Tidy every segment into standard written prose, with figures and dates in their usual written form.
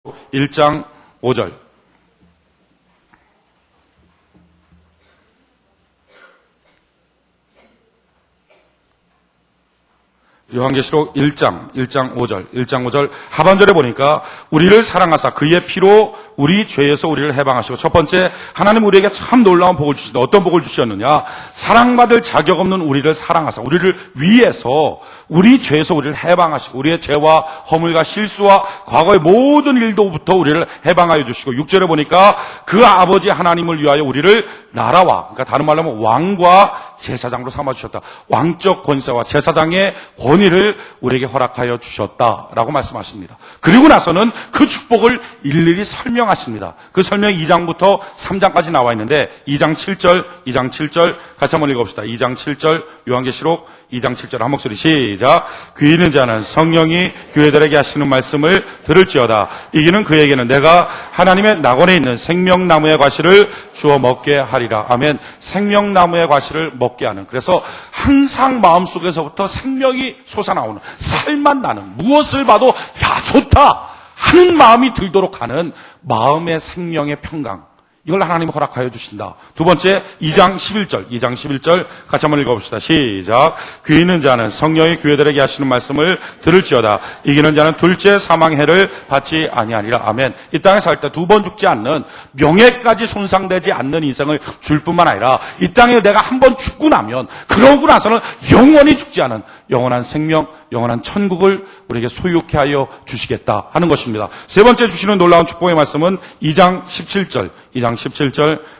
1장 5절. 요한계시록 1장 5절 하반절에 보니까 우리를 사랑하사 그의 피로 우리 죄에서 우리를 해방하시고, 첫 번째, 하나님 우리에게 참 놀라운 복을 주신다. 어떤 복을 주셨느냐? 사랑받을 자격 없는 우리를 사랑하사 우리를 위해서 우리 죄에서 우리를 해방하시고, 우리의 죄와 허물과 실수와 과거의 모든 일도부터 우리를 해방하여 주시고, 6절에 보니까 그 아버지 하나님을 위하여 우리를 나라와, 그러니까 다른 말로 하면 왕과 제사장으로 삼아주셨다. 왕적 권세와 제사장의 권위를 우리에게 허락하여 주셨다라고 말씀하십니다. 그리고 나서는 그 축복을 일일이 설명하십니다. 그 설명이 2장부터 3장까지 나와 있는데 2장 7절 같이 한번 읽어봅시다. 2장 7절 요한계시록 2장 7절 한 목소리 시작. 귀 있는 자는 성령이 교회들에게 하시는 말씀을 들을지어다. 이기는 그에게는 내가 하나님의 낙원에 있는 생명나무의 과실을 주어 먹게 하리라. 아멘. 생명나무의 과실을 먹게 하는, 그래서 항상 마음속에서부터 생명이 솟아나오는, 살만 나는, 무엇을 봐도 야 좋다 하는 마음이 들도록 하는 마음의 생명의 평강, 이걸 하나님이 허락하여 주신다. 두 번째, 2장 11절 같이 한번 읽어봅시다. 시작. 귀 있는 자는 성령이 교회들에게 하시는 말씀을 들을지어다. 이기는 자는 둘째 사망해를 받지 아니하리라. 아멘. 이 땅에 살 때 두 번 죽지 않는, 명예까지 손상되지 않는 인생을 줄 뿐만 아니라 이 땅에 내가 한 번 죽고 나면, 그러고 나서는 영원히 죽지 않은 영원한 생명, 영원한 천국을 우리에게 소유케 하여 주시겠다 하는 것입니다. 세 번째 주시는 놀라운 축복의 말씀은 2장 17절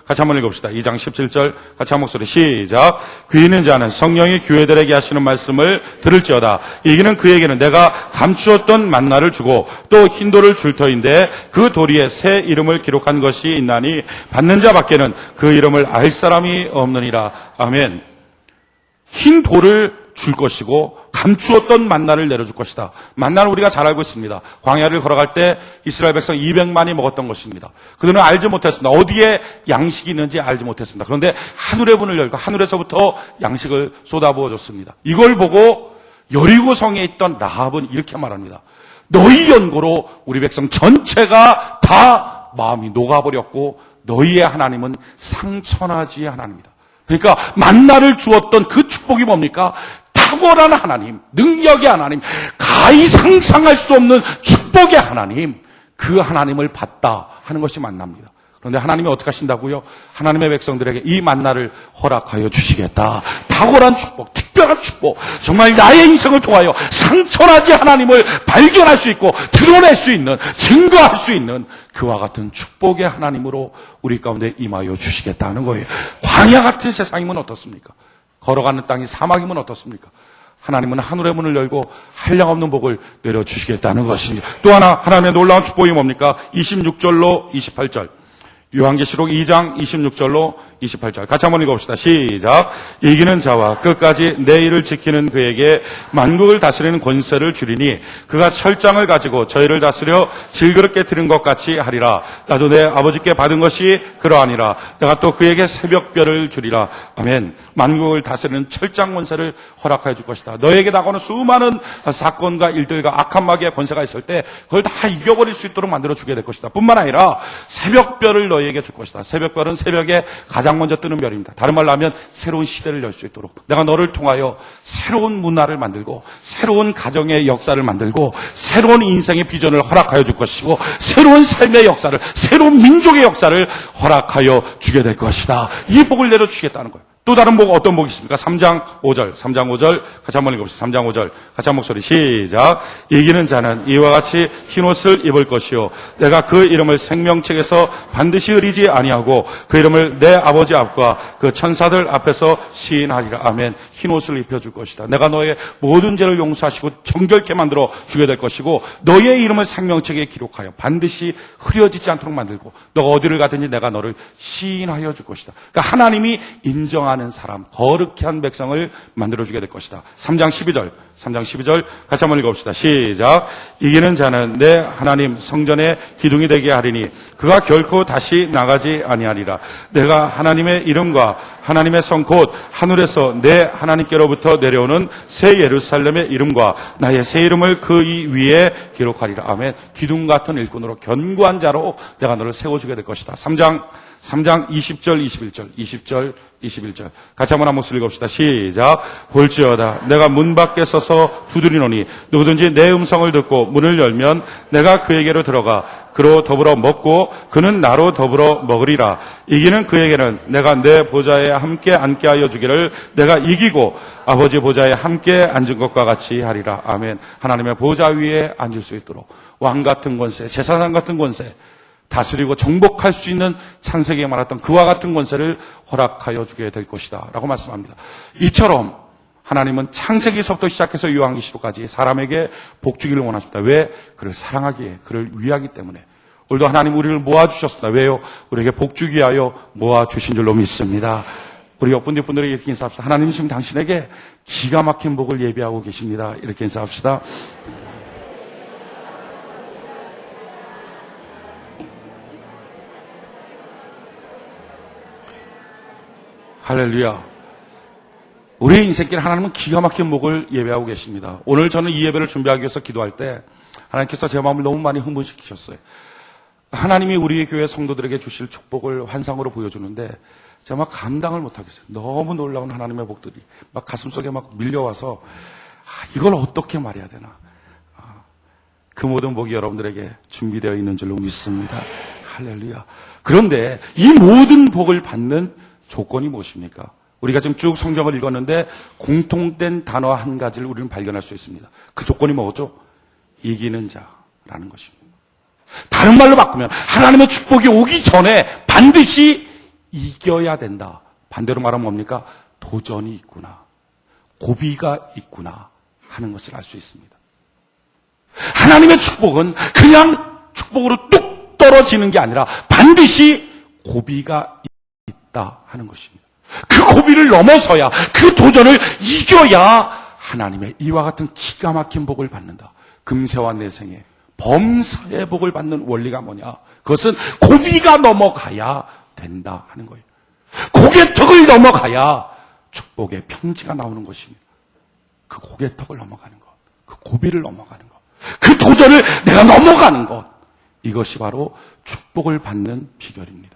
같이 한번 읽어봅시다. 2장 17절 같이 한 목소리 시작. 귀 있는 자는 성령이 교회들에게 하시는 말씀을 들을지어다. 이기는 그에게는 내가 감추었던 만나를 주고 또 흰 돌을 줄 터인데 그 도리에 새 이름을 기록한 것이 있나니 받는 자 밖에는 그 이름을 알 사람이 없느니라. 아멘. 흰 돌을 줄 것이고 감추었던 만나를 내려줄 것이다. 만나는 우리가 잘 알고 있습니다. 광야를 걸어갈 때 이스라엘 백성 200만이 먹었던 것입니다. 그들은 알지 못했습니다. 어디에 양식이 있는지 알지 못했습니다. 그런데 하늘의 문을 열고 하늘에서부터 양식을 쏟아부어 줬습니다. 이걸 보고 여리고 성에 있던 라합은 이렇게 말합니다. 너희 연고로 우리 백성 전체가 다 마음이 녹아버렸고 너희의 하나님은 상천하지의 하나님이다. 그러니까 만나를 주었던 그 축복이 뭡니까? 탁월한 하나님, 능력의 하나님, 가히 상상할 수 없는 축복의 하나님, 그 하나님을 받다 하는 것이 만납니다. 그런데 하나님이 어떻게 하신다고요? 하나님의 백성들에게 이 만나를 허락하여 주시겠다. 탁월한 축복, 특별한 축복, 정말 나의 인생을 통하여 상천하지 하나님을 발견할 수 있고 드러낼 수 있는, 증거할 수 있는 그와 같은 축복의 하나님으로 우리 가운데 임하여 주시겠다는 거예요. 광야 같은 세상이면 어떻습니까? 걸어가는 땅이 사막이면 어떻습니까? 하나님은 하늘의 문을 열고 한량없는 복을 내려주시겠다는 것입니다. 또 하나 하나님의 놀라운 축복이 뭡니까? 26절로 28절. 요한계시록 2장 26절로 28절 같이 한번 읽어봅시다. 시작. 이기는 자와 끝까지 내 일을 지키는 그에게 만국을 다스리는 권세를 주리니 그가 철장을 가지고 저희를 다스려 질그럽게 들은 것 같이 하리라. 나도 내 아버지께 받은 것이 그러하니라. 내가 또 그에게 새벽별을 주리라. 아멘. 만국을 다스리는 철장 권세를 허락하여 줄 것이다. 너에게 다가오는 수많은 사건과 일들과 악한 마귀의 권세가 있을 때 그걸 다 이겨버릴 수 있도록 만들어주게 될 것이다. 뿐만 아니라 새벽별을 너에게 줄 것이다. 새벽별은 새벽에 가장 먼저 뜨는 별입니다. 다른 말로 하면 새로운 시대를 열 수 있도록 내가 너를 통하여 새로운 문화를 만들고 새로운 가정의 역사를 만들고 새로운 인생의 비전을 허락하여 줄 것이고 새로운 삶의 역사를, 새로운 민족의 역사를 허락하여 주게 될 것이다. 이 복을 내려주시겠다는 거예요. 또 다른 복, 어떤 복이 있습니까? 3장 5절 같이 한번 읽어봅시다. 3장 5절 같이 한 목소리 시작. 이기는 자는 이와 같이 흰옷을 입을 것이요 내가 그 이름을 생명책에서 반드시 흐리지 아니하고 그 이름을 내 아버지 앞과 그 천사들 앞에서 시인하리라. 아멘. 흰옷을 입혀줄 것이다. 내가 너의 모든 죄를 용서하시고 정결케 만들어 주게 될 것이고 너의 이름을 생명책에 기록하여 반드시 흐려지지 않도록 만들고 너가 어디를 가든지 내가 너를 시인하여 줄 것이다. 그러니까 하나님이 인정하는 사람, 거룩히 한 백성을 만들어주게 될 것이다. 3장 12절 같이 한번 읽어봅시다. 시작. 이기는 자는 내 하나님 성전의 기둥이 되게 하리니 그가 결코 다시 나가지 아니하리라. 내가 하나님의 이름과 하나님의 성 곧 하늘에서 내 하나님 하나님께로부터 내려오는 새 예루살렘의 이름과 나의 새 이름을 그 이 위에 기록하리라. 아멘. 기둥 같은 일꾼으로 견고한 자로 내가 너를 세워주게 될 것이다. 3장 20절 21절 같이 한번 한 목소리 읽읍시다. 시작. 볼지어다 내가 문 밖에 서서 두드리노니 누구든지 내 음성을 듣고 문을 열면 내가 그에게로 들어가 그로 더불어 먹고 그는 나로 더불어 먹으리라. 이기는 그에게는 내가 내 보좌에 함께 앉게 하여 주기를 내가 이기고 아버지 보좌에 함께 앉은 것과 같이 하리라. 아멘. 하나님의 보좌 위에 앉을 수 있도록 왕 같은 권세, 제사장 같은 권세, 다스리고 정복할 수 있는 창세기에 말했던 그와 같은 권세를 허락하여 주게 될 것이다 라고 말씀합니다. 이처럼 하나님은 창세기서부터 시작해서 요한계시록까지 사람에게 복 주기를 원하십니다. 왜? 그를 사랑하기에, 그를 위하기 때문에. 오늘도 하나님 우리를 모아주셨습니다. 왜요? 우리에게 복 주기 위하여 모아주신 줄로 믿습니다. 우리 옆분들 분들에게 이렇게 인사합시다. 하나님 지금 당신에게 기가 막힌 복을 예비하고 계십니다. 이렇게 인사합시다. 할렐루야. 우리의 인생길 하나님은 기가 막힌 복을 예배하고 계십니다. 오늘 저는 이 예배를 준비하기 위해서 기도할 때 하나님께서 제 마음을 너무 많이 흥분시키셨어요. 하나님이 우리 교회 성도들에게 주실 축복을 환상으로 보여주는데 제가 막 감당을 못하겠어요. 너무 놀라운 하나님의 복들이 막 가슴속에 막 밀려와서 이걸 어떻게 말해야 되나. 그 모든 복이 여러분들에게 준비되어 있는 줄로 믿습니다. 할렐루야. 그런데 이 모든 복을 받는 조건이 무엇입니까? 우리가 지금 쭉 성경을 읽었는데 공통된 단어 한 가지를 우리는 발견할 수 있습니다. 그 조건이 뭐죠? 이기는 자라는 것입니다. 다른 말로 바꾸면 하나님의 축복이 오기 전에 반드시 이겨야 된다. 반대로 말하면 뭡니까? 도전이 있구나. 고비가 있구나 하는 것을 알 수 있습니다. 하나님의 축복은 그냥 축복으로 뚝 떨어지는 게 아니라 반드시 고비가 있다 하는 것입니다. 그 고비를 넘어서야, 그 도전을 이겨야 하나님의 이와 같은 기가 막힌 복을 받는다. 금세와 내생에 범사의 복을 받는 원리가 뭐냐? 그것은 고비가 넘어가야 된다 하는 거예요. 고개턱을 넘어가야 축복의 평지가 나오는 것입니다. 그 고개턱을 넘어가는 것, 그 고비를 넘어가는 것, 그 도전을 내가 넘어가는 것, 이것이 바로 축복을 받는 비결입니다.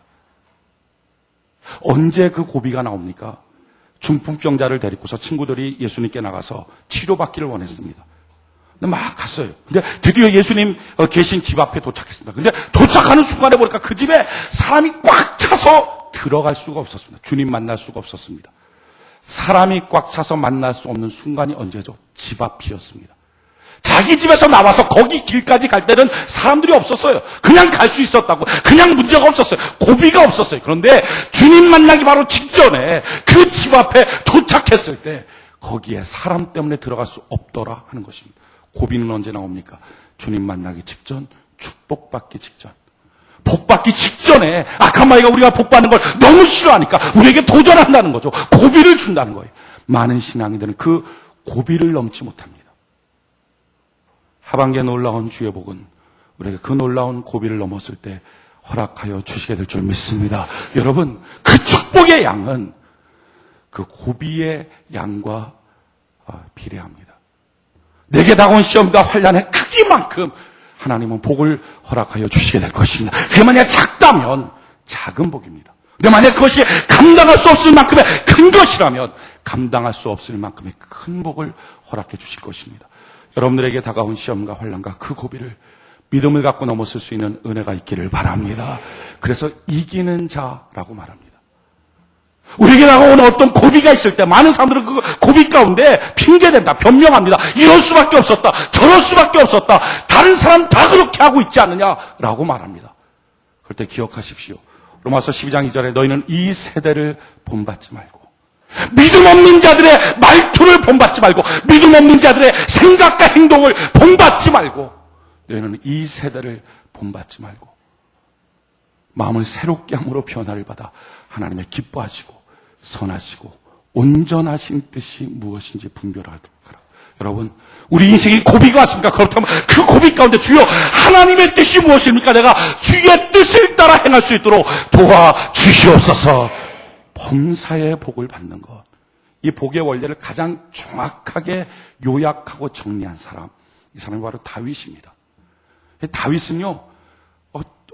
언제 그 고비가 나옵니까? 중풍병자를 데리고서 친구들이 예수님께 나가서 치료받기를 원했습니다. 근데 막 갔어요. 근데 드디어 예수님 계신 집 앞에 도착했습니다. 근데 도착하는 순간에 보니까 그 집에 사람이 꽉 차서 들어갈 수가 없었습니다. 주님 만날 수가 없었습니다. 사람이 꽉 차서 만날 수 없는 순간이 언제죠? 집 앞이었습니다. 자기 집에서 나와서 거기 길까지 갈 때는 사람들이 없었어요. 그냥 갈 수 있었다고. 그냥 문제가 없었어요. 고비가 없었어요. 그런데 주님 만나기 바로 직전에 그 집 앞에 도착했을 때 거기에 사람 때문에 들어갈 수 없더라 하는 것입니다. 고비는 언제 나옵니까? 주님 만나기 직전, 축복받기 직전. 복받기 직전에 악한 마귀가 우리가 복받는 걸 너무 싫어하니까 우리에게 도전한다는 거죠. 고비를 준다는 거예요. 많은 신앙인들은 그 고비를 넘지 못합니다. 하반기에 놀라운 주의 복은 우리에게 그 놀라운 고비를 넘었을 때 허락하여 주시게 될 줄 믿습니다. 여러분, 그 축복의 양은 그 고비의 양과 비례합니다. 내게 다가온 시험과 환난의 크기만큼 하나님은 복을 허락하여 주시게 될 것입니다. 그게 만약 작다면 작은 복입니다. 근데 만약 그것이 감당할 수 없을 만큼의 큰 것이라면 감당할 수 없을 만큼의 큰 복을 허락해 주실 것입니다. 여러분들에게 다가온 시험과 환난과 그 고비를 믿음을 갖고 넘었을 수 있는 은혜가 있기를 바랍니다. 그래서 이기는 자라고 말합니다. 우리에게 다가오는 어떤 고비가 있을 때 많은 사람들은 그 고비 가운데 핑계댄다, 변명합니다. 이럴 수밖에 없었다, 저럴 수밖에 없었다, 다른 사람 다 그렇게 하고 있지 않느냐라고 말합니다. 그럴 때 기억하십시오. 로마서 12장 2절에 너희는 이 세대를 본받지 말고 믿음 없는 자들의 말투를 본받지 말고 믿음 없는 자들의 생각과 행동을 본받지 말고 너희는 이 세대를 본받지 말고 마음을 새롭게 함으로 변화를 받아 하나님의 기뻐하시고 선하시고 온전하신 뜻이 무엇인지 분별하도록 하라. 여러분, 우리 인생에 고비가 왔습니까? 그렇다면 그 고비 가운데 주여 하나님의 뜻이 무엇입니까? 내가 주의 뜻을 따라 행할 수 있도록 도와주시옵소서. 범사의 복을 받는 것, 이 복의 원리를 가장 정확하게 요약하고 정리한 사람, 이 사람이 바로 다윗입니다. 다윗은요,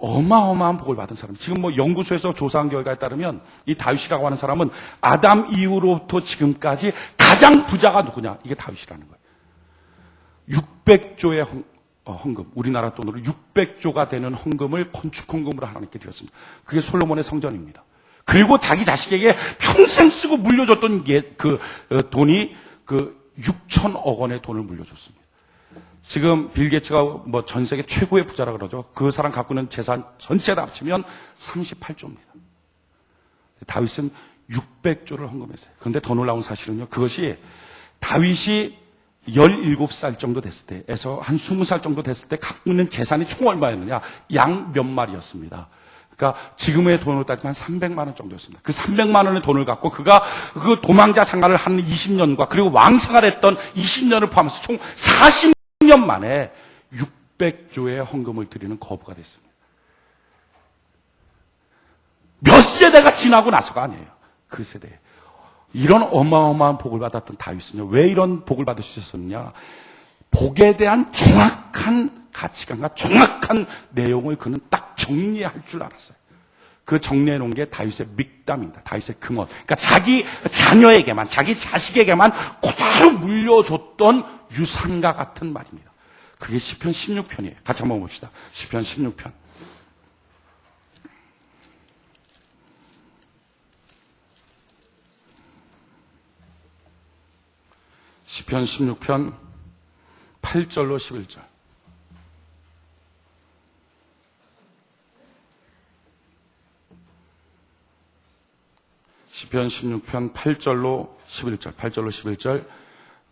어마어마한 복을 받은 사람. 지금 연구소에서 조사한 결과에 따르면 이 다윗이라고 하는 사람은 아담 이후로부터 지금까지 가장 부자가 누구냐? 이게 다윗이라는 거예요. 600조의 헌금, 우리나라 돈으로 600조가 되는 헌금을 건축 헌금으로 하나님께 드렸습니다. 그게 솔로몬의 성전입니다. 그리고 자기 자식에게 평생 쓰고 물려줬던 돈이 6천억 원의 돈을 물려줬습니다. 지금 빌 게이츠가 전 세계 최고의 부자라 그러죠. 그 사람 갖고 있는 재산 전체 다 합치면 38조입니다. 다윗은 600조를 헌금했어요. 그런데 더 놀라운 사실은요, 그것이 다윗이 17살 정도 됐을 때에서 한 20살 정도 됐을 때 갖고 있는 재산이 총 얼마였느냐? 양 몇 마리였습니다. 그러니까 지금의 돈으로 따지면 300만 원 정도였습니다. 그 300만 원의 돈을 갖고 그가 그 도망자 생활을 한 20년과 그리고 왕 생활했던 20년을 포함해서 총 40년 만에 600조의 헌금을 드리는 거부가 됐습니다. 몇 세대가 지나고 나서가 아니에요. 그 세대에. 이런 어마어마한 복을 받았던 다윗은요, 왜 이런 복을 받을 수 있었느냐? 복에 대한 정확한 가치관과 정확한 내용을 그는 딱 정리할 줄 알았어요. 그 정리해 놓은 게 다윗의 믹담입니다. 다윗의 금원. 그러니까 자기 자녀에게만, 자기 자식에게만 그대로 물려줬던 유산과 같은 말입니다. 그게 시편 16편이에요. 같이 한번 봅시다. 시편 16편. 시편 16편 8절로 11절. 시편 16편 8절로 11절. 8절로 11절.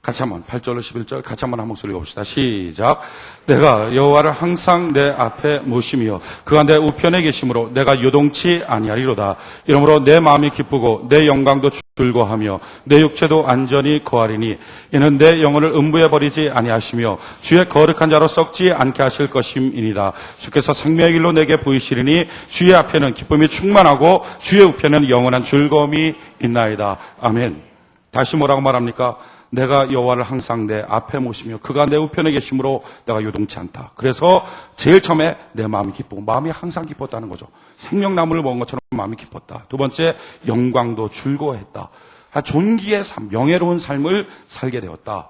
같이 한번 8절로 11절 같이 한번 한 목소리 봅시다. 시작. 내가 여호와를 항상 내 앞에 모시며 그가 내 우편에 계심으로 내가 요동치 아니하리로다. 이러므로 내 마음이 기쁘고 내 영광도 즐거하며 내 육체도 안전히 거하리니 이는 내 영혼을 음부에 버리지 아니하시며 주의 거룩한 자로 썩지 않게 하실 것임이니이다. 주께서 생명의 길로 내게 보이시리니 주의 앞에는 기쁨이 충만하고 주의 우편에는 영원한 즐거움이 있나이다. 아멘. 다시 뭐라고 말합니까? 내가 여호와를 항상 내 앞에 모시며 그가 내 우편에 계심으로 내가 요동치 않다. 그래서 제일 처음에 내 마음이 기쁘고, 마음이 항상 기뻤다는 거죠. 생명나무를 먹은 것처럼 마음이 기뻤다. 두 번째, 영광도 즐거워했다. 존귀의 삶, 명예로운 삶을 살게 되었다.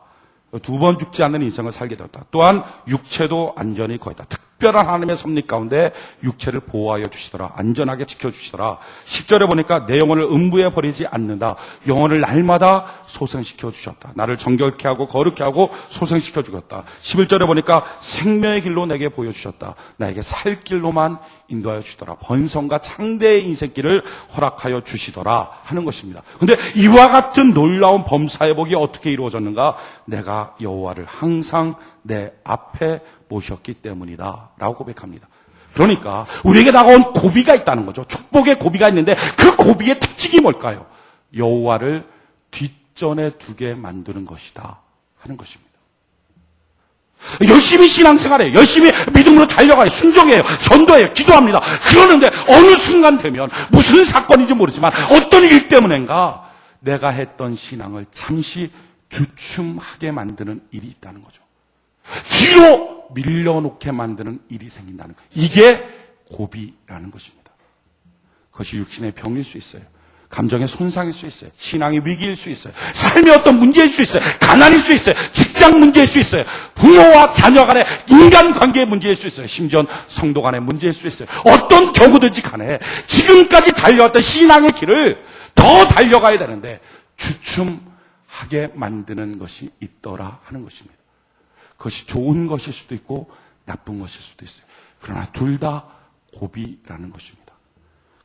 두 번 죽지 않는 인생을 살게 되었다. 또한 육체도 안전히 거했다. 특별한 하나님의 섭리 가운데 육체를 보호하여 주시더라. 안전하게 지켜주시더라. 10절에 보니까 내 영혼을 음부에 버리지 않는다. 영혼을 날마다 소생시켜 주셨다. 나를 정결케 하고 거룩케 하고 소생시켜 주셨다. 11절에 보니까 생명의 길로 내게 보여주셨다. 나에게 살 길로만 인도하여 주시더라. 번성과 창대의 인생길을 허락하여 주시더라 하는 것입니다. 그런데 이와 같은 놀라운 범사의 복이 어떻게 이루어졌는가? 내가 여호와를 항상 내 앞에 모셨기 때문이다 라고 고백합니다. 그러니까 우리에게 다가온 고비가 있다는 거죠. 축복의 고비가 있는데 그 고비의 특징이 뭘까요? 여호와를 뒷전에 두게 만드는 것이다 하는 것입니다. 열심히 신앙생활해요. 열심히 믿음으로 달려가요. 순종해요. 전도해요. 기도합니다. 그러는데 어느 순간 되면 무슨 사건인지 모르지만 어떤 일 때문인가 내가 했던 신앙을 잠시 주춤하게 만드는 일이 있다는 거죠. 뒤로 밀려놓게 만드는 일이 생긴다는 거예요. 이게 고비라는 것입니다. 그것이 육신의 병일 수 있어요. 감정의 손상일 수 있어요. 신앙의 위기일 수 있어요. 삶의 어떤 문제일 수 있어요. 가난일 수 있어요. 직장 문제일 수 있어요. 부모와 자녀 간의 인간관계의 문제일 수 있어요. 심지어 성도 간의 문제일 수 있어요. 어떤 경우든지 간에 지금까지 달려왔던 신앙의 길을 더 달려가야 되는데 주춤하게 만드는 것이 있더라 하는 것입니다. 그것이 좋은 것일 수도 있고 나쁜 것일 수도 있어요. 그러나 둘 다 고비라는 것입니다.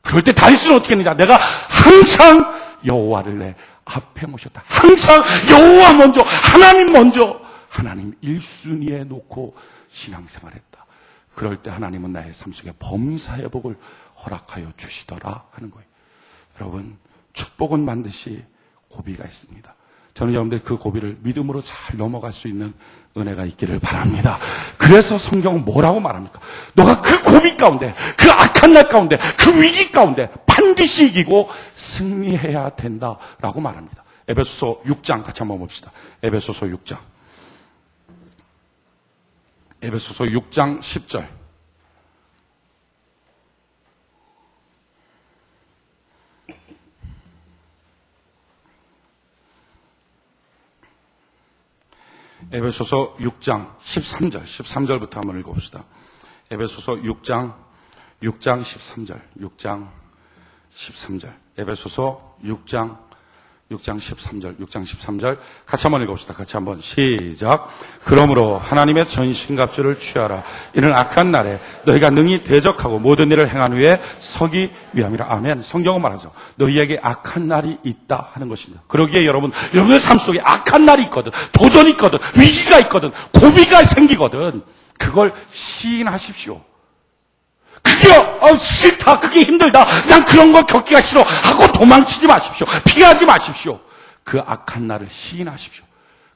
그럴 때 다윗은 어떻게 했느냐? 내가 항상 여호와를 내 앞에 모셨다. 항상 여호와 먼저, 하나님 먼저, 하나님 1순위에 놓고 신앙생활했다. 그럴 때 하나님은 나의 삶 속에 범사의 복을 허락하여 주시더라 하는 거예요. 여러분, 축복은 반드시 고비가 있습니다. 저는 여러분들 그 고비를 믿음으로 잘 넘어갈 수 있는 은혜가 있기를 바랍니다. 그래서 성경은 뭐라고 말합니까? 너가 그 고비 가운데, 그 악한 날 가운데, 그 위기 가운데 반드시 이기고 승리해야 된다라고 말합니다. 에베소서 6장 같이 한번 봅시다. 에베소서 6장. 에베소서 6장 10절. 에베소서 6장 13절부터 한번 읽어봅시다. 에베소서 6장 13절. 에베소서 6장 13절. 같이 한번 읽어봅시다. 같이 한번 시작. 그러므로 하나님의 전신갑주를 취하라. 이는 악한 날에 너희가 능히 대적하고 모든 일을 행한 후에 서기 위함이라. 아멘. 성경은 말하죠. 너희에게 악한 날이 있다 하는 것입니다. 그러기에 여러분의 삶 속에 악한 날이 있거든. 도전이 있거든. 위기가 있거든. 고비가 생기거든. 그걸 시인하십시오. 그게 싫다, 그게 힘들다, 난 그런 거 겪기가 싫어 하고 도망치지 마십시오. 피하지 마십시오. 그 악한 날을 시인하십시오.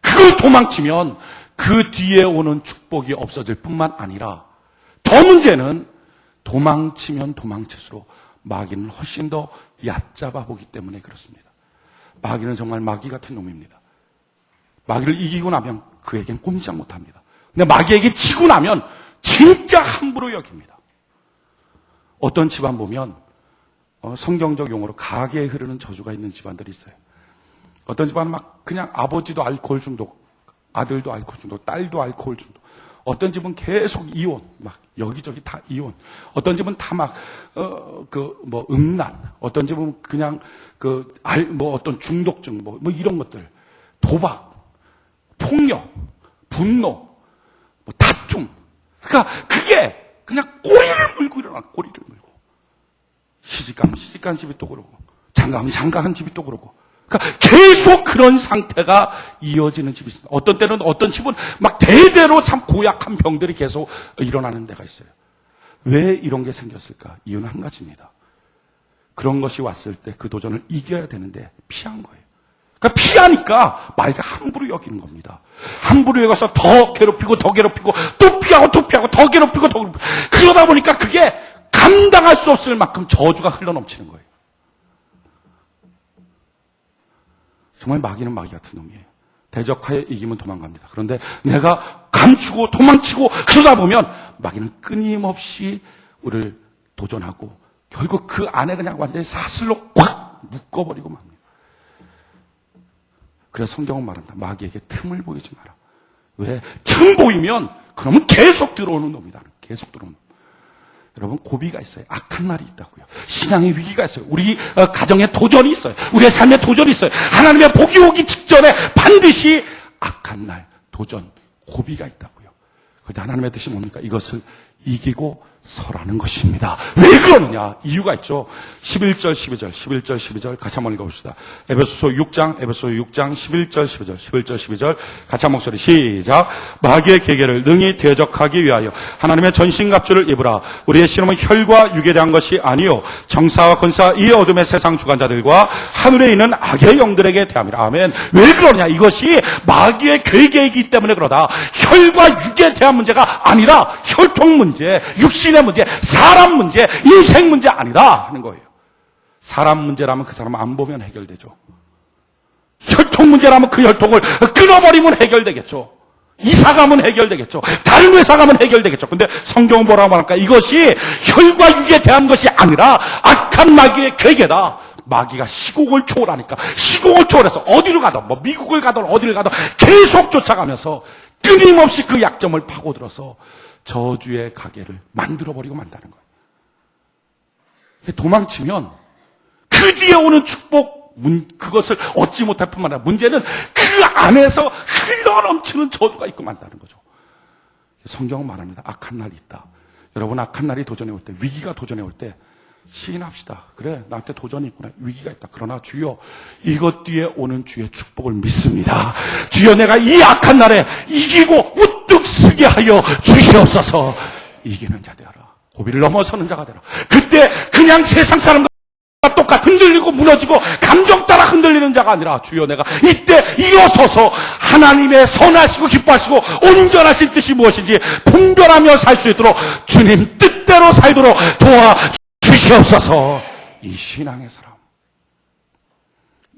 그걸 도망치면 그 뒤에 오는 축복이 없어질 뿐만 아니라 더 문제는 도망치면 도망칠수록 마귀는 훨씬 더 얕잡아 보기 때문에 그렇습니다. 마귀는 정말 마귀 같은 놈입니다. 마귀를 이기고 나면 그에겐 꼼짝 못합니다. 근데 마귀에게 지고 나면 진짜 함부로 여깁니다. 어떤 집안 보면 성경적 용어로 가게에 흐르는 저주가 있는 집안들이 있어요. 어떤 집안은 막 그냥 아버지도 알코올 중독, 아들도 알코올 중독, 딸도 알코올 중독. 어떤 집은 계속 이혼, 막 여기저기 다 이혼. 어떤 집은 다 막 음란. 어떤 집은 그냥 어떤 중독증, 뭐 이런 것들, 도박, 폭력, 분노, 다툼. 그러니까 그게 그냥 꼬리를 물고 일어나, 꼬리를 물고. 시집가면 시집간 집이 또 그러고, 장가하면 장가한 집이 또 그러고. 그러니까 계속 그런 상태가 이어지는 집이 있습니다. 어떤 때는 어떤 집은 막 대대로 참 고약한 병들이 계속 일어나는 데가 있어요. 왜 이런 게 생겼을까? 이유는 한 가지입니다. 그런 것이 왔을 때 그 도전을 이겨야 되는데 피한 거예요. 그러니까 피하니까 마귀가 함부로 여기는 겁니다. 함부로 여겨서 더 괴롭히고 더 괴롭히고 또 피하고 더 괴롭히고 더 괴롭히고 그러다 보니까 그게 감당할 수 없을 만큼 저주가 흘러넘치는 거예요. 정말 마귀는 마귀 같은 놈이에요. 대적하여 이기면 도망갑니다. 그런데 내가 감추고 도망치고 그러다 보면 마귀는 끊임없이 우리를 도전하고 결국 그 안에 그냥 완전히 사슬로 꽉 묶어버리고 맙니다. 그래서 성경은 말합니다. 마귀에게 틈을 보이지 마라. 왜? 틈 보이면 그러면 계속 들어오는 놈이다. 계속 들어오는 놈. 여러분, 고비가 있어요. 악한 날이 있다고요. 신앙의 위기가 있어요. 우리 가정에 도전이 있어요. 우리의 삶에 도전이 있어요. 하나님의 복이 오기 직전에 반드시 악한 날, 도전, 고비가 있다고요. 그런데 하나님의 뜻이 뭡니까? 이것을 이기고 서라는 것입니다. 왜 그러느냐? 이유가 있죠. 11절, 12절 같이 한번 읽어봅시다. 에베소서 6장 11절, 12절 같이 한 목소리 시작. 마귀의 계계를 능히 대적하기 위하여 하나님의 전신갑주를 입으라. 우리의 신음은 혈과 육에 대한 것이 아니요 정사와 권사 이 어둠의 세상 주관자들과 하늘에 있는 악의 영들에게 대함이라. 아멘. 왜 그러냐? 이것이 마귀의 계계이기 때문에 그러다. 혈과 육에 대한 문제가 아니라 혈통 문제, 육신의 문제, 사람 문제, 인생 문제 아니다 하는 거예요. 사람 문제라면 그 사람 안 보면 해결되죠. 혈통 문제라면 그 혈통을 끊어버리면 해결되겠죠. 이사 가면 해결되겠죠. 다른 회사 가면 해결되겠죠. 근데 성경은 뭐라고 말할까? 이것이 혈과 육에 대한 것이 아니라 악한 마귀의 괴계다. 마귀가 시국을 초월하니까 시국을 초월해서 어디로 가든 뭐 미국을 가든 어디를 가든 계속 쫓아가면서 끊임없이 그 약점을 파고들어서 저주의 가게를 만들어버리고 만다는 거예요. 도망치면 그 뒤에 오는 축복, 그것을 얻지 못할 뿐만 아니라 문제는 그 안에서 흘러넘치는 저주가 있고 만다는 거죠. 성경은 말합니다. 악한 날이 있다. 여러분, 악한 날이 도전해 올 때, 위기가 도전해 올 때 시인합시다. 그래, 나한테 도전이 있구나. 위기가 있다. 그러나 주여, 이것 뒤에 오는 주의 축복을 믿습니다. 주여, 내가 이 악한 날에 이기고 우뚝 서게 하여 주시옵소서. 이기는 자 되어라. 고비를 넘어서는 자가 되라. 그때 그냥 세상 사람과 똑같이 흔들리고 무너지고 감정 따라 흔들리는 자가 아니라 주여, 내가 이때 일어서서 하나님의 선하시고 기뻐하시고 온전하신 뜻이 무엇인지 분별하며 살 수 있도록 주님 뜻대로 살도록 도와 주시옵소서. 이 신앙의 사람,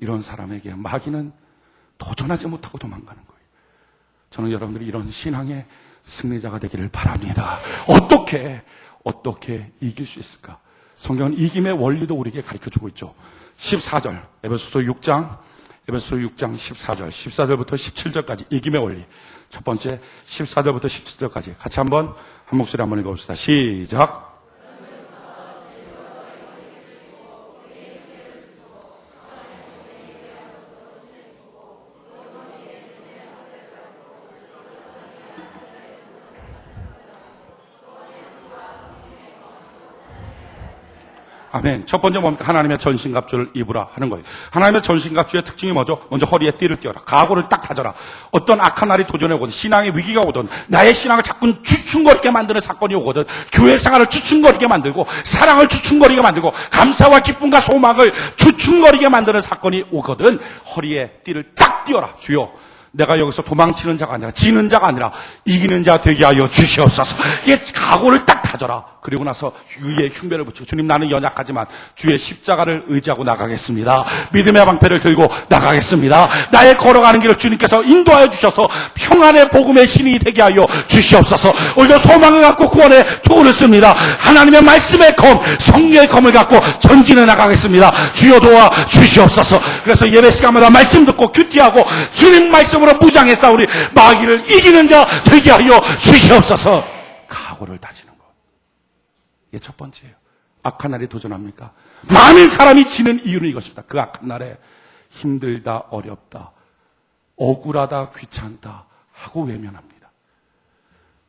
이런 사람에게 마귀는 도전하지 못하고 도망가는 거예요. 저는 여러분들이 이런 신앙의 승리자가 되기를 바랍니다. 어떻게 이길 수 있을까? 성경은 이김의 원리도 우리에게 가르쳐주고 있죠. 14절, 에베소서 6장 14절, 14절부터 17절까지 이김의 원리. 첫 번째 14절부터 17절까지 같이 한 목소리 한번 읽어봅시다. 시작. 아멘. 첫 번째 뭡니까? 하나님의 전신갑주를 입으라 하는 거예요. 하나님의 전신갑주의 특징이 뭐죠? 먼저 허리에 띠를 띄워라. 각오를 딱 다져라. 어떤 악한 날이 도전해 오거든, 신앙의 위기가 오든, 나의 신앙을 자꾸 주춤거리게 만드는 사건이 오거든, 교회 생활을 주춤거리게 만들고, 사랑을 주춤거리게 만들고, 감사와 기쁨과 소망을 주춤거리게 만드는 사건이 오거든, 허리에 띠를 딱 띄워라. 주여, 내가 여기서 도망치는 자가 아니라, 지는 자가 아니라 이기는 자 되게 하여 주시옵소서. 이게 각오를 딱 다져라. 그리고 나서 위에 흉배를 붙이고, 주님, 나는 연약하지만 주의 십자가를 의지하고 나가겠습니다. 믿음의 방패를 들고 나가겠습니다. 나의 걸어가는 길을 주님께서 인도하여 주셔서 평안의 복음의 신이 되게 하여 주시옵소서. 오늘도 소망을 갖고 구원의 도구를 씁니다. 하나님의 말씀의 검, 성령의 검을 갖고 전진해 나가겠습니다. 주여 도와 주시옵소서. 그래서 예배 시간마다 말씀 듣고 큐티하고 주님 말씀으로 무장해 싸우리 마귀를 이기는 자 되게 하여 주시옵소서. 각오를 다지는 것. 이게 첫 번째예요. 악한 날이 도전합니까? 많은 사람이 지는 이유는 이것입니다. 그 악한 날에 힘들다, 어렵다, 억울하다, 귀찮다 하고 외면합니다.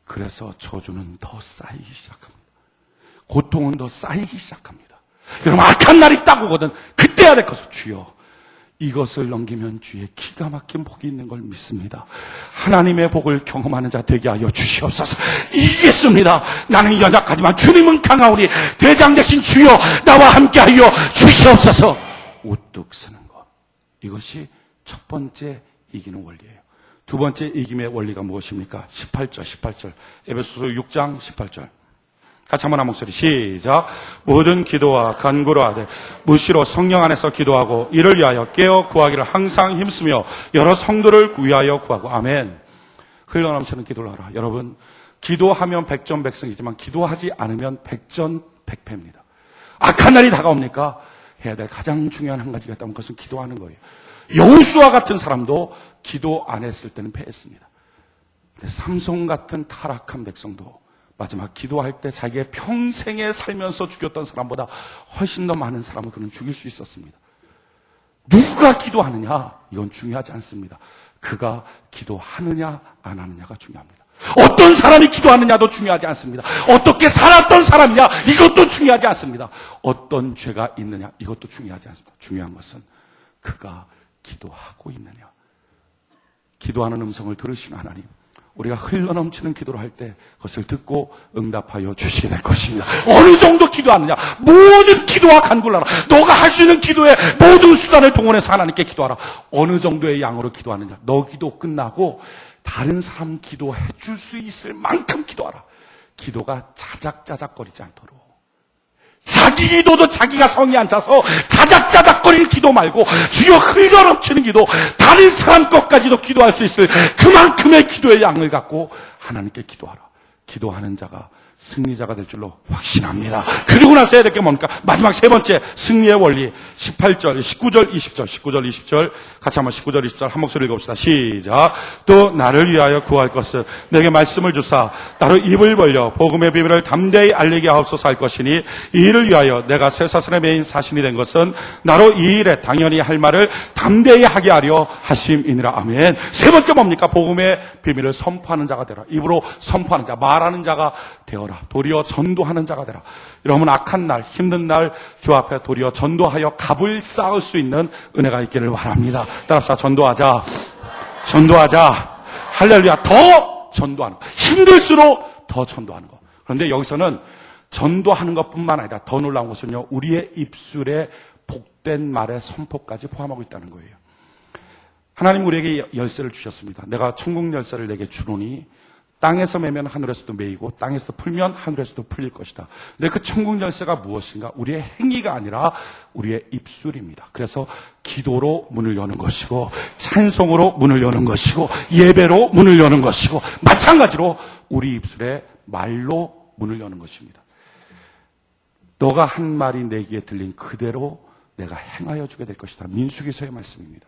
그래서 저주는 더 쌓이기 시작합니다. 고통은 더 쌓이기 시작합니다. 여러분, 악한 날이 딱 오거든. 그때 해야 될 것을, 주여, 이것을 넘기면 주의 기가 막힌 복이 있는 걸 믿습니다. 하나님의 복을 경험하는 자 되게 하여 주시옵소서. 이기겠습니다. 나는 연약하지만 주님은 강하오니 대장 되신 주여 나와 함께 하여 주시옵소서. 우뚝 서는 것. 이것이 첫 번째 이기는 원리예요. 두 번째 이김의 원리가 무엇입니까? 18절. 에베소서 6장 18절. 같이 한번 한 목소리 시작. 모든 기도와 간구로 하되 무시로 성령 안에서 기도하고 이를 위하여 깨어 구하기를 항상 힘쓰며 여러 성도를 위하여 구하고. 아멘. 흘러넘치는 기도를 하라. 여러분, 기도하면 백전백승이지만 기도하지 않으면 백전백패입니다. 악한 날이 다가옵니까? 해야 될 가장 중요한 한 가지가 있다면 그것은 기도하는 거예요. 여호수아 같은 사람도 기도 안 했을 때는 패했습니다. 근데 삼손 같은 타락한 백성도 마지막 기도할 때 자기의 평생에 살면서 죽였던 사람보다 훨씬 더 많은 사람을 그는 죽일 수 있었습니다. 누가 기도하느냐? 이건 중요하지 않습니다. 그가 기도하느냐 안 하느냐가 중요합니다. 어떤 사람이 기도하느냐도 중요하지 않습니다. 어떻게 살았던 사람이냐? 이것도 중요하지 않습니다. 어떤 죄가 있느냐? 이것도 중요하지 않습니다. 중요한 것은 그가 기도하고 있느냐. 기도하는 음성을 들으시는 하나님, 우리가 흘러넘치는 기도를 할 때 그것을 듣고 응답하여 주시게 될 것입니다. 어느 정도 기도하느냐? 모든 기도와 간구를 하라. 너가 할 수 있는 기도의 모든 수단을 동원해서 하나님께 기도하라. 어느 정도의 양으로 기도하느냐? 너 기도 끝나고 다른 사람 기도해 줄 수 있을 만큼 기도하라. 기도가 자작자작거리지 않도록. 자기 기도도 자기가 성이 안 차서 자작자작거리는 기도 말고 주여 흘러넘치는 기도, 다른 사람 것까지도 기도할 수 있을 그만큼의 기도의 양을 갖고 하나님께 기도하라. 기도하는 자가 승리자가 될 줄로 확신합니다. 그리고 나서 해야 될 게 뭡니까? 마지막 세 번째 승리의 원리. 18절, 19절, 20절 같이 한번 19절, 20절 한 목소리 읽어봅시다. 시작. 또 나를 위하여 구할 것을 내게 말씀을 주사 나로 입을 벌려 복음의 비밀을 담대히 알리게 하옵소서 할 것이니 이 일을 위하여 내가 쇠사슬의 메인 사신이 된 것은 나로 이 일에 당연히 할 말을 담대히 하게 하려 하심이니라. 아멘. 세 번째 뭡니까? 복음의 비밀을 선포하는 자가 되라. 입으로 선포하는 자, 말하는 자가 되어라. 도리어 전도하는 자가 되라. 여러분, 악한 날, 힘든 날 주 앞에 도리어 전도하여 값을 쌓을 수 있는 은혜가 있기를 바랍니다. 따라서 전도하자. 할렐루야. 더 전도하는 거. 힘들수록 더 전도하는 거. 그런데 여기서는 전도하는 것뿐만 아니라 더 놀라운 것은요, 우리의 입술에 복된 말의 선포까지 포함하고 있다는 거예요. 하나님 우리에게 열쇠를 주셨습니다. 내가 천국 열쇠를 내게 주노니 땅에서 매면 하늘에서도 매이고 땅에서 풀면 하늘에서도 풀릴 것이다. 근데 그 천국 열쇠가 무엇인가? 우리의 행위가 아니라 우리의 입술입니다. 그래서 기도로 문을 여는 것이고 찬송으로 문을 여는 것이고 예배로 문을 여는 것이고 마찬가지로 우리 입술에 말로 문을 여는 것입니다. 너가 한 말이 내 귀에 들린 그대로 내가 행하여 주게 될 것이다. 민수기서의 말씀입니다.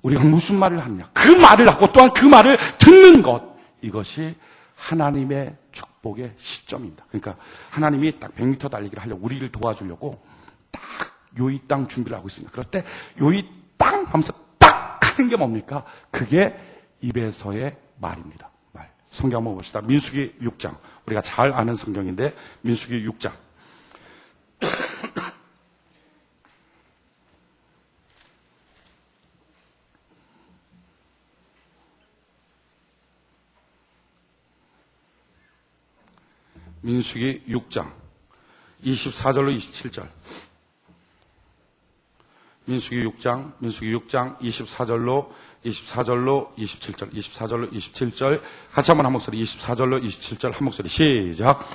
우리가 무슨 말을 하느냐? 그 말을 하고 또한 그 말을 듣는 것. 이것이 하나님의 축복의 시점입니다. 그러니까 하나님이 딱 100m 달리기를 하려고 우리를 도와주려고 딱 요이 땅 준비를 하고 있습니다. 그럴 때 요이 땅 하면서 딱 하는 게 뭡니까? 그게 입에서의 말입니다. 말. 성경 한번 봅시다. 민수기 6장. 우리가 잘 아는 성경인데 민수기 6장. 민수기 6장 24절로 27절. 민수기 6장 24절로 27절, 24절로 27절. 같이 한번 한 목소리. 24절로 27절 한 목소리. 시작.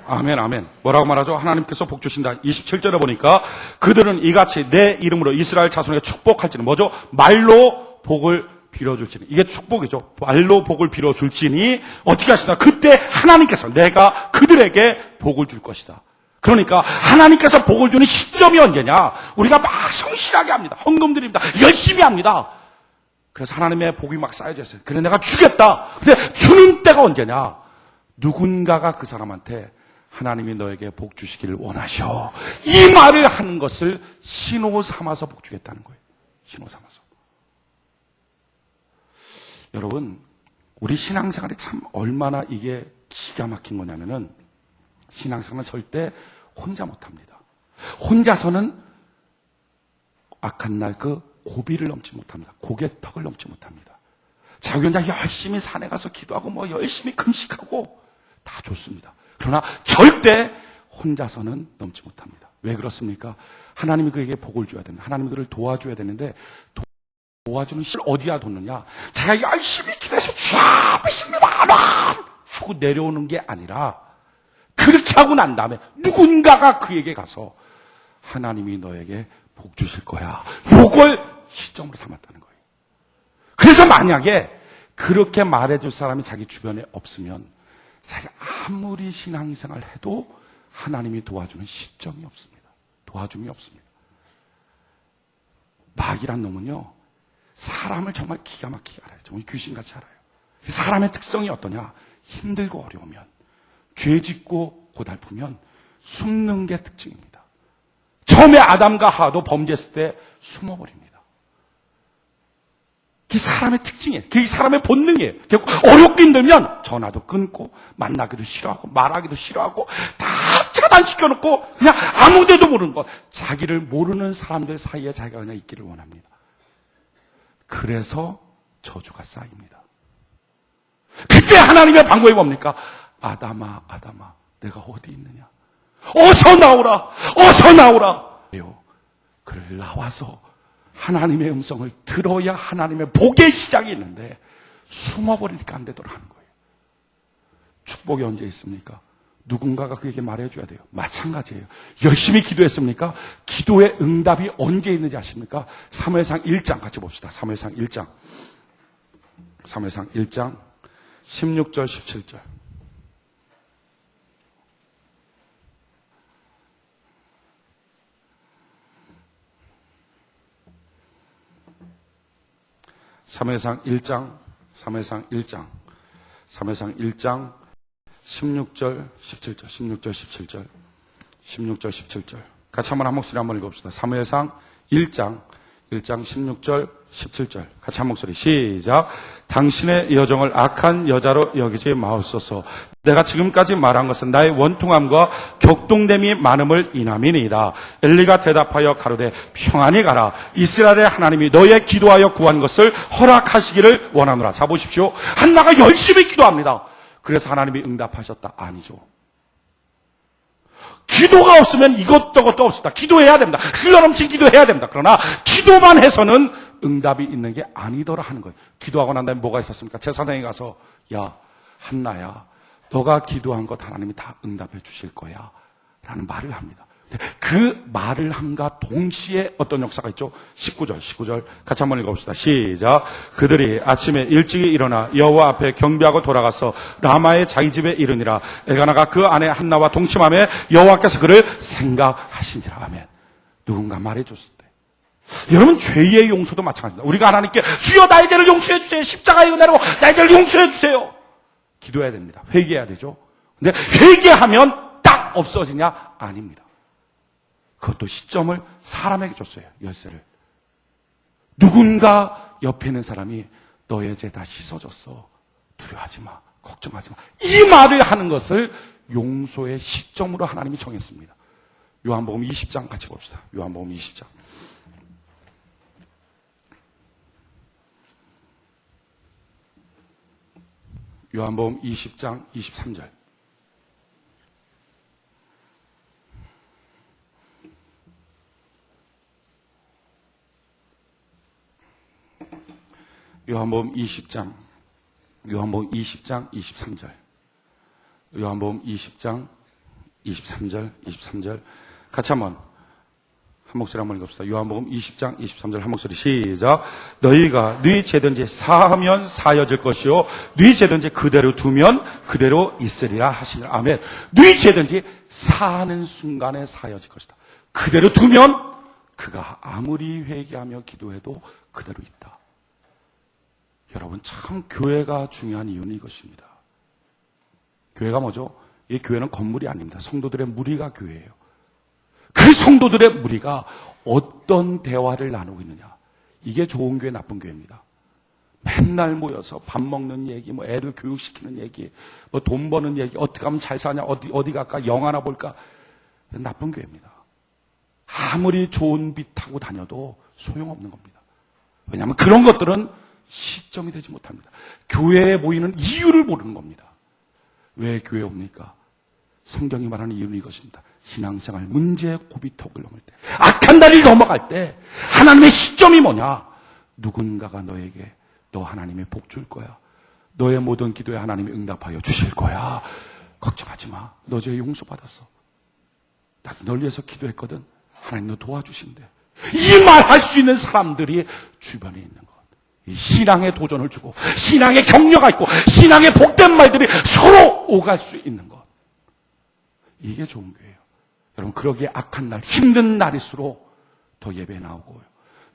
아멘, 아멘. 뭐라고 말하죠? 하나님께서 복 주신다. 27절에 보니까 그들은 이같이 내 이름으로 이스라엘 자손에게 축복할지는 뭐죠? 말로 복을 빌어줄지니. 이게 축복이죠. 말로 복을 빌어줄지니 어떻게 하시나? 그때 하나님께서 내가 그들에게 복을 줄 것이다. 그러니까 하나님께서 복을 주는 시점이 언제냐? 우리가 막 성실하게 합니다. 헌금 드립니다. 열심히 합니다. 그래서 하나님의 복이 막 쌓여져 있어요. 그래 내가 주겠다. 근데 주는 때가 언제냐? 누군가가 그 사람한테 하나님이 너에게 복 주시기를 원하셔. 이 말을 하는 것을 신호 삼아서 복 주겠다는 거예요. 신호 삼아서. 여러분, 우리 신앙생활이 참 얼마나 이게 기가 막힌 거냐면은 신앙생활은 절대 혼자 못합니다. 혼자서는 악한 날 그 고비를 넘지 못합니다. 고개턱을 넘지 못합니다. 자기 혼자 열심히 산에 가서 기도하고 뭐 열심히 금식하고 다 좋습니다. 그러나 절대 혼자서는 넘지 못합니다. 왜 그렇습니까? 하나님이 그에게 복을 줘야 됩니다. 하나님이 그를 도와줘야 되는데 도와주는 실 어디야 뒀느냐? 자기가 열심히 기도해서 쫙 믿습니다. 아멘! 하고 내려오는 게 아니라 그렇게 하고 난 다음에 누군가가 그에게 가서 하나님이 너에게 복 주실 거야. 요걸 시점으로 삼았다는 거예요. 그래서 만약에 그렇게 말해줄 사람이 자기 주변에 없으면 자기가 아무리 신앙생활 해도 하나님이 도와주는 시점이 없습니다. 도와줌이 없습니다. 마귀란 놈은요, 사람을 정말 기가 막히게 알아요. 정말 귀신같이 알아요. 사람의 특성이 어떠냐? 힘들고 어려우면, 죄 짓고 고달프면 숨는 게 특징입니다. 처음에 아담과 하와도 범죄했을 때 숨어버립니다. 그게 사람의 특징이에요. 그게 사람의 본능이에요. 결국 어렵고 힘들면 전화도 끊고 만나기도 싫어하고 말하기도 싫어하고 다 차단시켜놓고 그냥 아무데도 모르는 것. 자기를 모르는 사람들 사이에 자기가 그냥 있기를 원합니다. 그래서 저주가 쌓입니다. 그때 하나님의 방법이 뭡니까? 아담아, 아담아, 내가 어디 있느냐? 어서 나오라! 어서 나오라! 그를 나와서 하나님의 음성을 들어야 하나님의 복의 시작이 있는데 숨어버리니까 안 되더라 하는 거예요. 축복이 언제 있습니까? 누군가가 그에게 말해줘야 돼요. 마찬가지예요. 열심히 기도했습니까? 기도의 응답이 언제 있는지 아십니까? 사무엘상 1장 같이 봅시다. 사무엘상 1장 16절 17절. 사무엘상 1장 16절 17절 같이 한번 한 목소리 한번 읽어봅시다. 사무엘상 1장 16절 17절 같이 한 목소리 시작. 당신의 여정을 악한 여자로 여기지 마옵소서. 내가 지금까지 말한 것은 나의 원통함과 격동됨이 많음을 인함이니이다. 엘리가 대답하여 가로되 평안히 가라. 이스라엘의 하나님이 너의 기도하여 구한 것을 허락하시기를 원하노라. 자 보십시오. 한나가 열심히 기도합니다. 그래서 하나님이 응답하셨다? 아니죠. 기도가 없으면 이것저것도 없었다. 기도해야 됩니다. 흘러넘친 기도해야 됩니다. 그러나 기도만 해서는 응답이 있는 게 아니더라 하는 거예요. 기도하고 난 다음에 뭐가 있었습니까? 제사장이 가서 야 한나야 너가 기도한 것 하나님이 다 응답해 주실 거야 라는 말을 합니다. 그 말을 함과 동시에 어떤 역사가 있죠? 19절 같이 한번 읽어봅시다. 시작. 그들이 아침에 일찍이 일어나 여호와 앞에 경배하고 돌아가서 라마의 자기 집에 이르니라. 엘가나가 그 아내 한나와 동침하며 여호와께서 그를 생각하신지라. 아멘. 누군가 말해줬을 때 여러분 죄의 용서도 마찬가지입니다. 우리가 하나님께 주여 나의 죄를 용서해 주세요. 십자가에 은혜로 나의 죄를 용서해 주세요. 기도해야 됩니다. 회개해야 되죠. 근데 회개하면 딱 없어지냐? 아닙니다. 그것도 시점을 사람에게 줬어요. 열쇠를. 누군가 옆에 있는 사람이 너의 죄 다 씻어졌어. 두려워하지 마. 걱정하지 마. 이 말을 하는 것을 용서의 시점으로 하나님이 정했습니다. 요한복음 20장 같이 봅시다. 요한복음 20장. 요한복음 20장 23절. 요한복음 20장 23절. 요한복음 20장 23절. 같이 한번 한 목소리 한번 읽읍시다. 요한복음 20장 23절 한 목소리 시작. 너희가 네 죄든지 사하면 사여질 것이요 네 죄든지 그대로 두면 그대로 있으리라 하시니라. 아멘. 네 죄든지 사하는 순간에 사여질 것이다. 그대로 두면 그가 아무리 회개하며 기도해도 그대로 있다. 여러분 참 교회가 중요한 이유는 이것입니다. 교회가 뭐죠? 이 교회는 건물이 아닙니다. 성도들의 무리가 교회예요. 그 성도들의 무리가 어떤 대화를 나누고 있느냐. 이게 좋은 교회, 나쁜 교회입니다. 맨날 모여서 밥 먹는 얘기, 뭐 애들 교육시키는 얘기, 뭐 돈 버는 얘기, 어떻게 하면 잘 사냐, 어디 갈까, 영화나 볼까. 나쁜 교회입니다. 아무리 좋은 빚 타고 다녀도 소용없는 겁니다. 왜냐하면 그런 것들은 시점이 되지 못합니다. 교회에 모이는 이유를 모르는 겁니다. 왜 교회에 옵니까? 성경이 말하는 이유는 이것입니다. 신앙생활 문제의 고비턱을 넘을 때, 악한 다리를 넘어갈 때 하나님의 시점이 뭐냐? 누군가가 너에게 너 하나님의 복 줄 거야. 너의 모든 기도에 하나님이 응답하여 주실 거야. 걱정하지 마. 너 죄 용서받았어. 나도 널 위해서 기도했거든. 하나님 너 도와주신대. 이 말 할 수 있는 사람들이 주변에 있는 것. 이 신앙의 도전을 주고 신앙의 격려가 있고 신앙의 복된 말들이 서로 오갈 수 있는 것. 이게 좋은 교회예요. 여러분 그러기에 악한 날, 힘든 날일수록 더 예배 나오고요.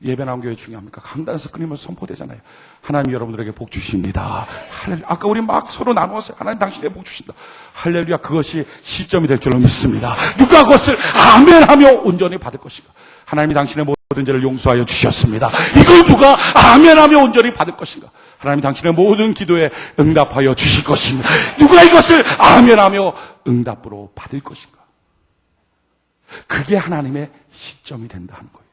예배 나온 교회 중요합니까? 강단에서 끊이면서 선포되잖아요. 하나님 여러분들에게 복 주십니다. 할렐루야. 아까 우리 막 서로 나누었어요. 하나님 당신에게 복 주신다. 할렐루야. 그것이 시점이 될 줄로 믿습니다. 누가 그것을 아멘하며 온전히 받을 것인가? 하나님이 당신의 모든 죄를 용서하여 주셨습니다. 이걸 누가 아멘하며 온전히 받을 것인가? 하나님이 당신의 모든 기도에 응답하여 주실 것입니다. 누가 이것을 아멘하며 응답으로 받을 것인가? 그게 하나님의 시점이 된다는 거예요.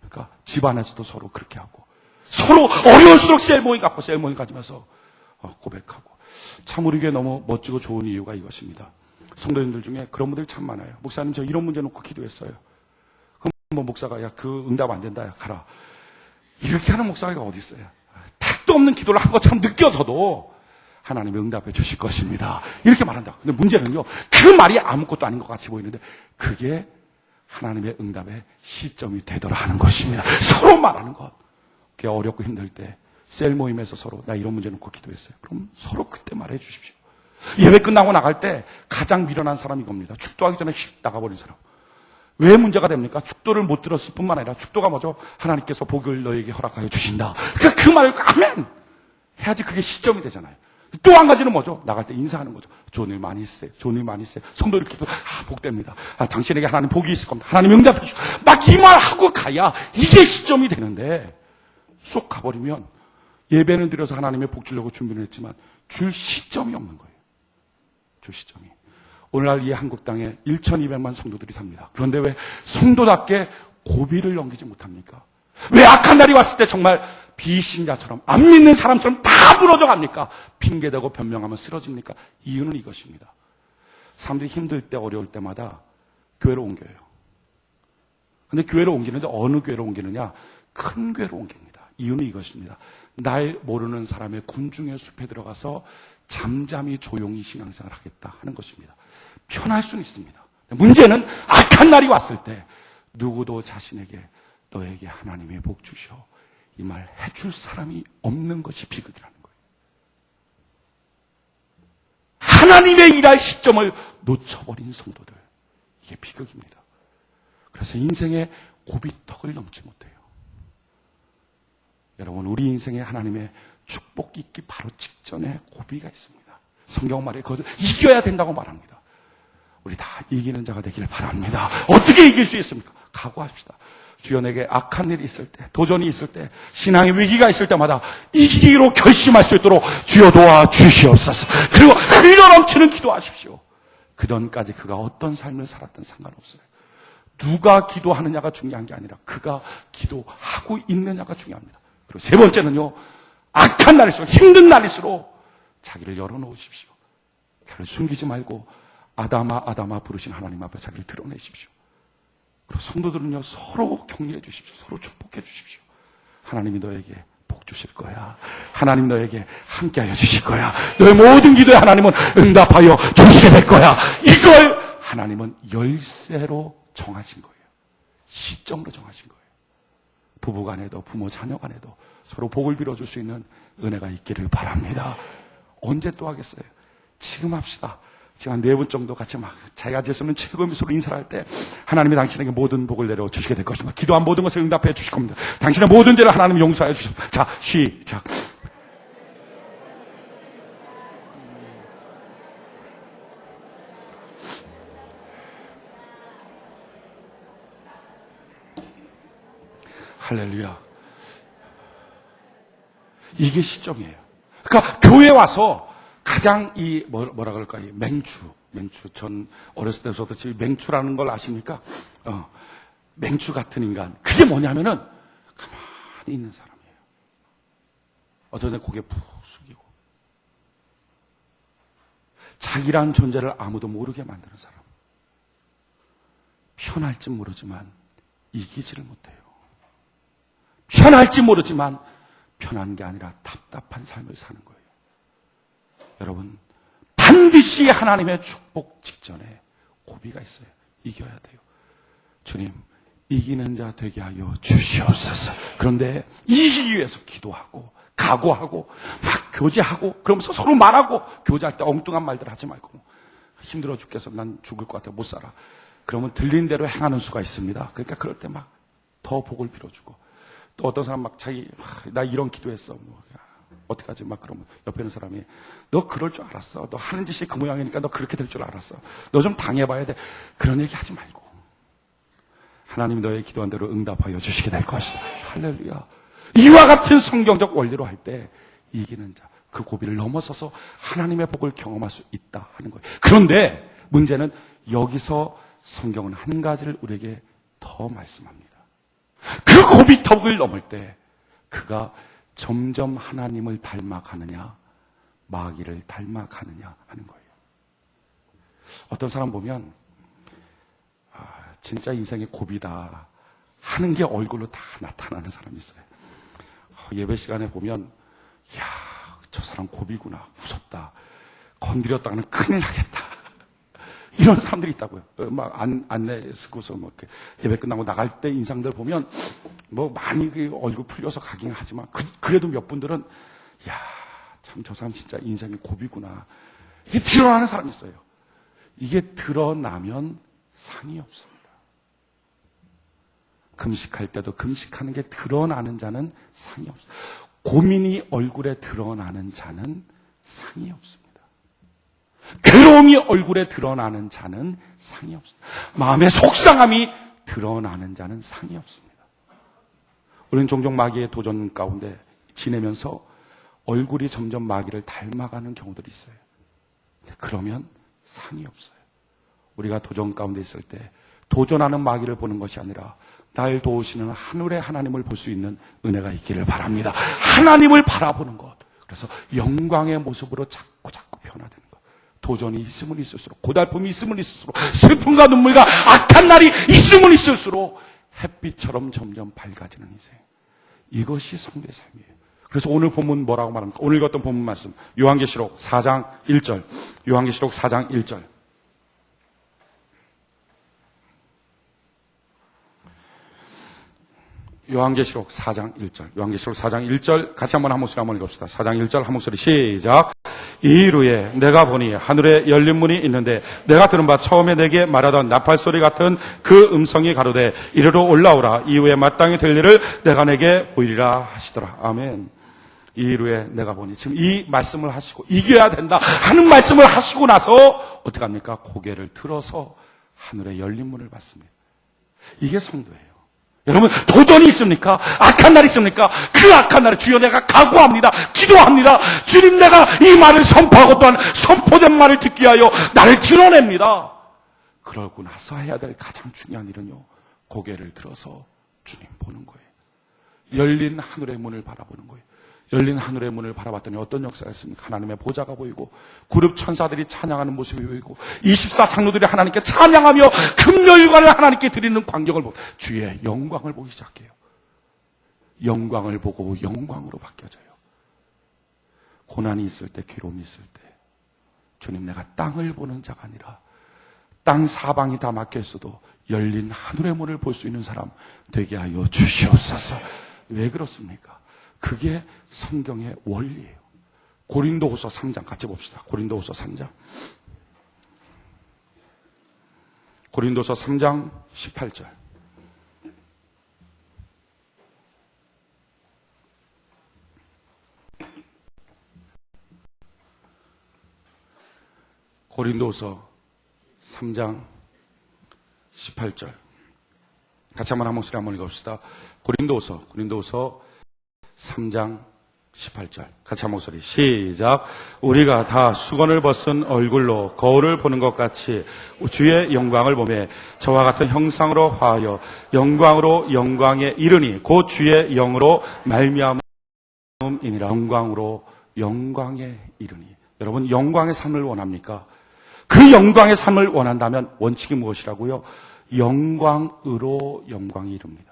그러니까 집안에서도 서로 그렇게 하고 서로 어려울수록 셀모이 갖고 셀모이 가지면서 고백하고. 참 우리 교회 너무 멋지고 좋은 이유가 이것입니다. 성도님들 중에 그런 분들 참 많아요. 목사님 저 이런 문제 놓고 기도했어요. 그럼 뭐 목사가 야 그 응답 안 된다 야 가라. 이렇게 하는 목사가 어디 있어요. 택도 없는 기도를 한 것처럼 느껴져도 하나님이 응답해 주실 것입니다. 이렇게 말한다. 근데 문제는요, 그 말이 아무것도 아닌 것 같이 보이는데 그게 하나님의 응답의 시점이 되더라 하는 것입니다. 서로 말하는 것. 그게 어렵고 힘들 때 셀 모임에서 서로 나 이런 문제 놓고 기도했어요. 그럼 서로 그때 말해 주십시오. 예배 끝나고 나갈 때 가장 미련한 사람이 이겁니다. 축도하기 전에 휙 나가버린 사람. 왜 문제가 됩니까? 축도를 못 들었을 뿐만 아니라 축도가 뭐죠? 하나님께서 복을 너에게 허락하여 주신다. 그러니까 그 말을 아멘 해야지 그게 시점이 되잖아요. 또 한 가지는 뭐죠? 나갈 때 인사하는 거죠. 좋은 일 많이 있어요. 좋은 일 많이 있어요. 성도 이렇게 또 복됩니다. 당신에게 하나님 복이 있을 겁니다. 하나님 응답해 주시고 막 이 말 하고 가야 이게 시점이 되는데 쏙 가버리면 예배는 드려서 하나님의 복 주려고 준비를 했지만 줄 시점이 없는 거예요. 줄 시점이. 오늘날 이 한국 땅에 1,200만 성도들이 삽니다. 그런데 왜 성도답게 고비를 넘기지 못합니까? 왜 악한 날이 왔을 때 정말 비신자처럼 안 믿는 사람처럼 다 무너져 갑니까? 핑계대고 변명하면 쓰러집니까? 이유는 이것입니다. 사람들이 힘들 때 어려울 때마다 교회로 옮겨요. 근데 교회로 옮기는데 어느 교회로 옮기느냐? 큰 교회로 옮깁니다. 이유는 이것입니다. 날 모르는 사람의 군중의 숲에 들어가서 잠잠히 조용히 신앙생활을 하겠다 하는 것입니다. 편할 수는 있습니다. 문제는 악한 날이 왔을 때 누구도 자신에게 너에게 하나님의 복 주셔 이 말 해줄 사람이 없는 것이 비극이라는 거예요. 하나님의 일할 시점을 놓쳐버린 성도들, 이게 비극입니다. 그래서 인생의 고비턱을 넘지 못해요. 여러분, 우리 인생에 하나님의 축복이 있기 바로 직전에 고비가 있습니다. 성경 말에 그것을 이겨야 된다고 말합니다. 우리 다 이기는 자가 되기를 바랍니다. 어떻게 이길 수 있습니까? 각오합시다. 주여 내게 악한 일이 있을 때, 도전이 있을 때, 신앙의 위기가 있을 때마다 이기기로 결심할 수 있도록 주여 도와주시옵소서. 그리고 흘러넘치는 기도하십시오. 그전까지 그가 어떤 삶을 살았든 상관없어요. 누가 기도하느냐가 중요한 게 아니라 그가 기도하고 있느냐가 중요합니다. 그리고 세 번째는요, 악한 날일수록, 힘든 날일수록 자기를 열어놓으십시오. 자기를 숨기지 말고 아담아 아담아 부르신 하나님 앞에 자기를 드러내십시오. 그리고 성도들은요, 서로 격려해 주십시오. 서로 축복해 주십시오. 하나님이 너에게 복 주실 거야. 하나님 너에게 함께하여 주실 거야. 너의 모든 기도에 하나님은 응답하여 주시게 될 거야. 이걸 하나님은 열쇠로 정하신 거예요. 시점으로 정하신 거예요. 부부간에도 부모 자녀간에도 서로 복을 빌어줄 수 있는 은혜가 있기를 바랍니다. 언제 또 하겠어요? 지금 합시다. 지금 한 4분 정도 같이 막 자기가 지었으면 최고의 미소로 인사를 할 때 하나님이 당신에게 모든 복을 내려 주시게 될 것입니다. 기도한 모든 것을 응답해 주실 겁니다. 당신의 모든 죄를 하나님이 용서해 주십니다. 자, 시작. 할렐루야. 이게 시점이에요. 그러니까 교회에 와서 가장 이 뭐라 그럴까, 이 맹추. 전 어렸을 때부터 지금 맹추라는 걸 아십니까? 맹추 같은 인간. 그게 뭐냐면은 가만히 있는 사람이에요. 어떤 애 고개 푹 숙이고 자기란 존재를 아무도 모르게 만드는 사람. 편할지 모르지만 이기지를 못해요. 편할지 모르지만 편한 게 아니라 답답한 삶을 사는 거예요. 여러분, 반드시 하나님의 축복 직전에 고비가 있어요. 이겨야 돼요. 주님, 이기는 자 되게 하여 주시옵소서. 그런데 이기기 위해서 기도하고 각오하고 막 교제하고 그러면서 서로 말하고 교제할 때 엉뚱한 말들 하지 말고 힘들어 죽겠어. 난 죽을 것 같아. 못 살아. 그러면 들린 대로 행하는 수가 있습니다. 그러니까 그럴 때 막 더 복을 빌어주고 또 어떤 사람 막 자기 나 이런 기도했어. 어떡하지? 막 그러면 옆에 있는 사람이 너 그럴 줄 알았어. 너 하는 짓이 그 모양이니까 너 그렇게 될 줄 알았어. 너 좀 당해봐야 돼. 그런 얘기 하지 말고 하나님 너의 기도한 대로 응답하여 주시게 될 것이다. 할렐루야. 이와 같은 성경적 원리로 할 때 이기는 자, 그 고비를 넘어서서 하나님의 복을 경험할 수 있다 하는 거예요. 그런데 문제는 여기서 성경은 한 가지를 우리에게 더 말씀합니다. 그 고비턱을 넘을 때 그가 점점 하나님을 닮아가느냐 마귀를 닮아가느냐 하는 거예요. 어떤 사람 보면 진짜 인생의 고비다 하는 게 얼굴로 다 나타나는 사람이 있어요. 예배 시간에 보면 이야, 저 사람 고비구나. 무섭다. 건드렸다가는 큰일 나겠다. 이런 사람들이 있다고요. 막 안내 쓰고서 뭐 이렇게 예배 끝나고 나갈 때 인상들 보면 뭐 많이 얼굴 풀려서 가긴 하지만 그래도 몇 분들은 야, 참 저 사람 진짜 인생의 고비구나. 이게 드러나는 사람이 있어요. 이게 드러나면 상이 없습니다. 금식할 때도 금식하는 게 드러나는 자는 상이 없습니다. 고민이 얼굴에 드러나는 자는 상이 없습니다. 괴로움이 얼굴에 드러나는 자는 상이 없습니다. 마음의 속상함이 드러나는 자는 상이 없습니다. 우리는 종종 마귀의 도전 가운데 지내면서 얼굴이 점점 마귀를 닮아가는 경우들이 있어요. 그러면 상이 없어요. 우리가 도전 가운데 있을 때 도전하는 마귀를 보는 것이 아니라 날 도우시는 하늘의 하나님을 볼 수 있는 은혜가 있기를 바랍니다. 하나님을 바라보는 것. 그래서 영광의 모습으로 자꾸 변화되는 것. 도전이 있으면 있을수록, 고달픔이 있으면 있을수록, 슬픔과 눈물과 악한 날이 있으면 있을수록 햇빛처럼 점점 밝아지는 인생. 이것이 성도의 삶이에요. 그래서 오늘 본문 뭐라고 말합니까? 오늘 읽었던 본문 말씀, 요한계시록 4장 1절. 요한계시록 4장 1절. 요한계시록 4장 1절. 요한계시록 4장 1절 같이 한번 한 목소리 한번 읽읍시다. 4장 1절 한 목소리 시작. 이후에 내가 보니 하늘에 열린 문이 있는데 내가 들은 바 처음에 내게 말하던 나팔소리 같은 그 음성이 가로되 이리로 올라오라. 이후에 마땅히 될 일을 내가 내게 보이리라 하시더라. 아멘. 이후에 내가 보니, 지금 이 말씀을 하시고 이겨야 된다 하는 말씀을 하시고 나서 어떻게 합니까? 고개를 들어서 하늘에 열린 문을 봤습니다. 이게 성도예요. 여러분, 도전이 있습니까? 악한 날이 있습니까? 그 악한 날에 주여 내가 각오합니다. 기도합니다. 주님, 내가 이 말을 선포하고 또한 선포된 말을 듣기 위하여 나를 드러냅니다. 그러고 나서 해야 될 가장 중요한 일은요, 고개를 들어서 주님 보는 거예요. 열린 하늘의 문을 바라보는 거예요. 열린 하늘의 문을 바라봤더니 어떤 역사가 있습니까? 하나님의 보좌가 보이고 그룹 천사들이 찬양하는 모습이 보이고 24장로들이 하나님께 찬양하며 금요일관을 하나님께 드리는 광경을 보고 주의 영광을 보기 시작해요. 영광을 보고 영광으로 바뀌어져요. 고난이 있을 때, 괴로움이 있을 때 주님, 내가 땅을 보는 자가 아니라 땅 사방이 다 막혀 있어도 열린 하늘의 문을 볼 수 있는 사람 되게 하여 주시옵소서. 왜 그렇습니까? 그게 성경의 원리예요. 고린도후서 3장 같이 봅시다. 고린도후서 3장. 고린도서 3장 18절. 고린도서 3장 18절. 같이 한번 한 목소리 한번 읽어봅시다. 고린도서 3장 18절. 같이 한 목소리 시작. 우리가 다 수건을 벗은 얼굴로 거울을 보는 것 같이 주의 영광을 보매 저와 같은 형상으로 화하여 영광으로 영광에 이르니 곧 주의 영으로 말미암음이니라. 영광으로 영광에 이르니. 여러분, 영광의 삶을 원합니까? 그 영광의 삶을 원한다면 원칙이 무엇이라고요? 영광으로 영광이 이릅니다.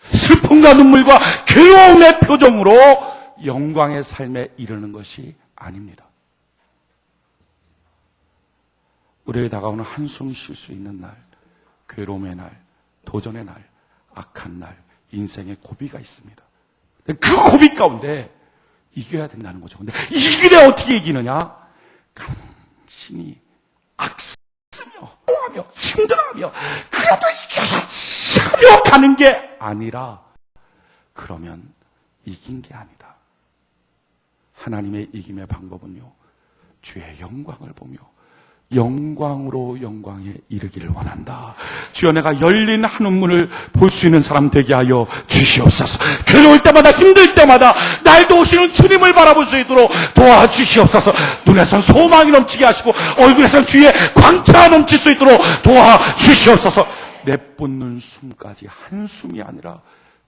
슬픔과 눈물과 괴로움의 표정으로 영광의 삶에 이르는 것이 아닙니다. 우리에게 다가오는 한숨 쉴 수 있는 날, 괴로움의 날, 도전의 날, 악한 날, 인생의 고비가 있습니다. 그 고비 가운데 이겨야 된다는 거죠. 근데 이기되 어떻게 이기느냐? 간신히 악쓰며 하며 힘들어하며 그래도 이겨야지 하며 가는 게 아니라, 그러면 이긴 게 아니다. 하나님의 이김의 방법은요, 주의 영광을 보며 영광으로 영광에 이르기를 원한다. 주여, 내가 열린 하늘문을 볼 수 있는 사람 되게 하여 주시옵소서. 괴로울 때마다, 힘들 때마다 날 도우시는 주님을 바라볼 수 있도록 도와주시옵소서. 눈에선 소망이 넘치게 하시고 얼굴에선 주의 광채가 넘칠 수 있도록 도와주시옵소서. 내뿜는 숨까지 한숨이 아니라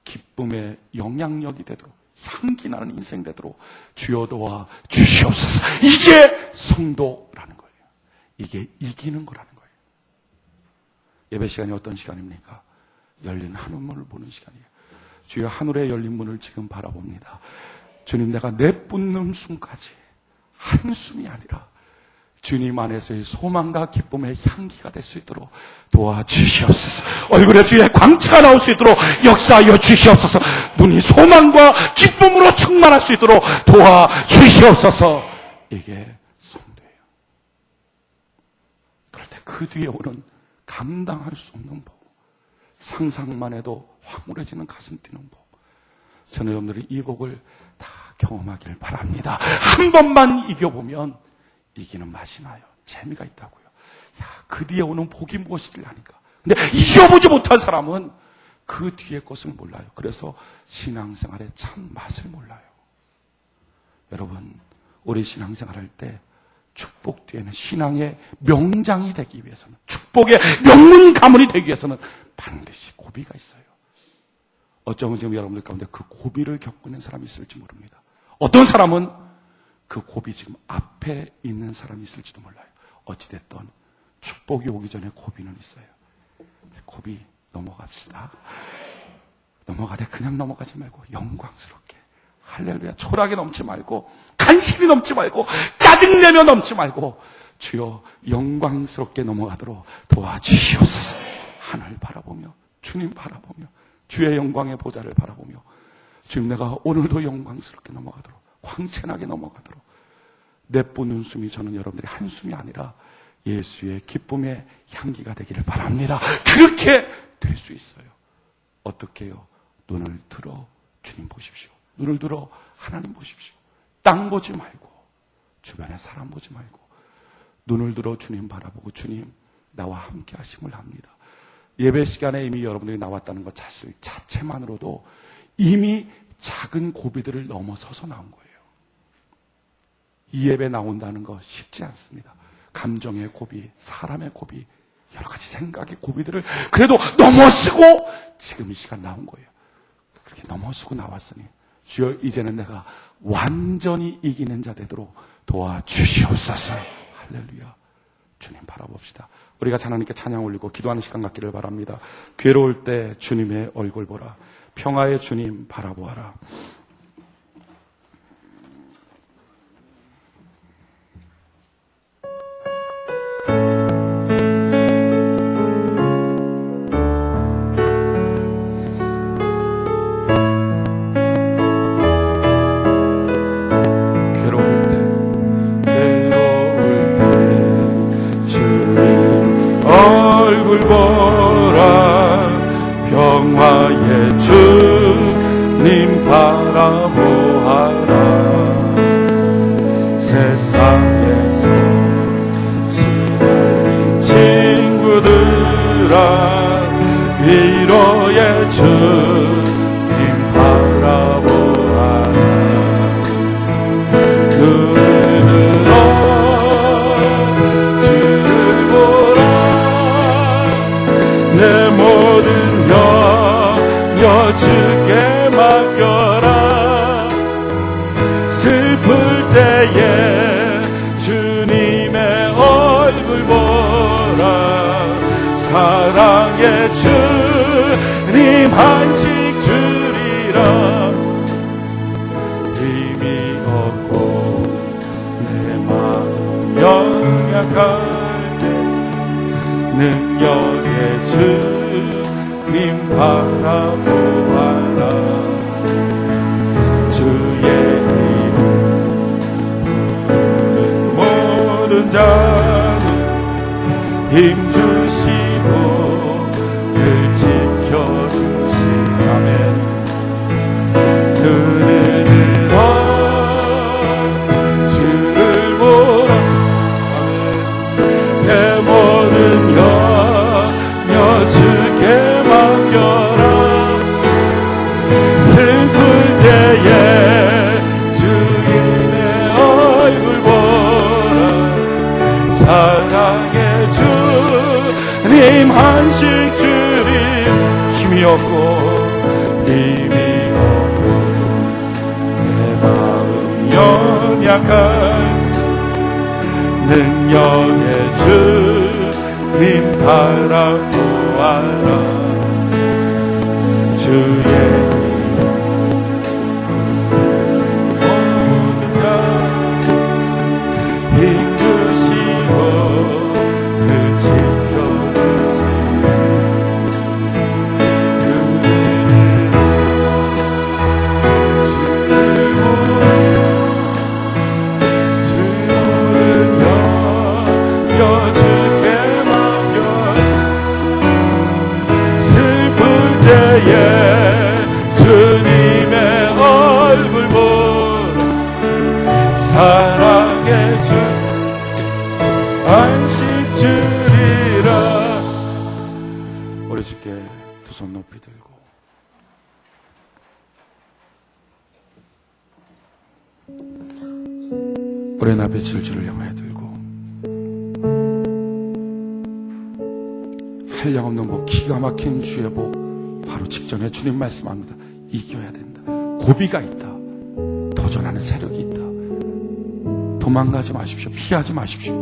기쁨의 영향력이 되도록, 향기 나는 인생 되도록 주여 도와 주시옵소서. 이게 성도라는 거예요. 이게 이기는 거라는 거예요. 예배 시간이 어떤 시간입니까? 열린 하늘문을 보는 시간이에요. 주여, 하늘의 열린 문을 지금 바라봅니다. 주님, 내가 내뿜는 숨까지 한숨이 아니라 주님 안에서의 소망과 기쁨의 향기가 될 수 있도록 도와주시옵소서. 얼굴에 주의 광채가 나올 수 있도록 역사하여 주시옵소서. 눈이 소망과 기쁨으로 충만할 수 있도록 도와주시옵소서. 이게 성도예요. 그럴 때 그 뒤에 오는 감당할 수 없는 복, 상상만 해도 황홀해지는 가슴 뛰는 복, 저는 여러분들이 이 복을 다 경험하길 바랍니다. 한 번만 이겨보면 이기는 맛이 나요. 재미가 있다고요. 야, 그 뒤에 오는 복이 무엇이라니까. 근데 이겨보지 못한 사람은 그 뒤의 것을 몰라요. 그래서 신앙생활의 참 맛을 몰라요. 여러분, 우리 신앙생활할 때 축복 뒤에는 신앙의 명장이 되기 위해서는, 축복의 명문 가문이 되기 위해서는 반드시 고비가 있어요. 어쩌면 지금 여러분들 가운데 그 고비를 겪고 있는 사람이 있을지 모릅니다. 어떤 사람은 그 고비 지금 앞에 있는 사람이 있을지도 몰라요. 어찌됐든 축복이 오기 전에 고비는 있어요. 고비 넘어갑시다. 넘어가되 그냥 넘어가지 말고 영광스럽게, 할렐루야, 초라하게 넘지 말고, 간신히 넘지 말고, 짜증내며 넘지 말고, 주여 영광스럽게 넘어가도록 도와주시옵소서. 하늘 바라보며, 주님 바라보며, 주의 영광의 보좌를 바라보며, 주님, 내가 오늘도 영광스럽게 넘어가도록, 광채나게 넘어가도록, 내뿜는 웃음이 저는 여러분들의 한숨이 아니라 예수의 기쁨의 향기가 되기를 바랍니다. 그렇게 될 수 있어요. 어떻게 해요? 눈을 들어 주님 보십시오. 눈을 들어 하나님 보십시오. 땅 보지 말고, 주변에 사람 보지 말고, 눈을 들어 주님 바라보고, 주님 나와 함께 하심을 합니다. 예배 시간에 이미 여러분들이 나왔다는 것 자체만으로도 이미 작은 고비들을 넘어서서 나온 거예요. 이 예배 나온다는 거 쉽지 않습니다. 감정의 고비, 사람의 고비, 여러 가지 생각의 고비들을 그래도 넘어서고 지금 이 시간 나온 거예요. 그렇게 넘어서고 나왔으니 주여, 이제는 내가 완전히 이기는 자 되도록 도와주시옵소서. 할렐루야. 주님 바라봅시다. 우리가 하나님께 찬양 올리고 기도하는 시간 갖기를 바랍니다. 괴로울 때 주님의 얼굴 보라. 평화의 주님 바라보아라. 평화의 주님 바라보아라. 세상에서 친한 친구들아, 위로의 주님 바라보아라. 눈을 들어 주를 보라. 내 모든 주께 맡겨라. 슬플 때에 주님의 얼굴 보라. 사랑의 주님 한식 주리라. 힘이 없고 내 마음 연약할 때 능력의 주님 바라보아라. 주의 이름 부르는 모든 자는 힘 주시고 늘 지켜주시라면 눈을 들어 주를 보라. 내 모든 염려 주께 맡겨라. 슬플 때에 주님의 얼굴 보라. 사랑의 주님 한식 주님. 힘이 없고 힘이 없고 내 마음 연약한 능력의 주님 바라보아라. 주의 모든 자 힘주시고 그 지켜주시고 주는 여주께 맡겨. 슬플 때에 오랜 앞에 질주를 향하여 들고 한량없는 복, 기가 막힌 주의 복 바로 직전에 주님 말씀합니다. 이겨야 된다. 고비가 있다. 도전하는 세력이 있다. 도망가지 마십시오. 피하지 마십시오.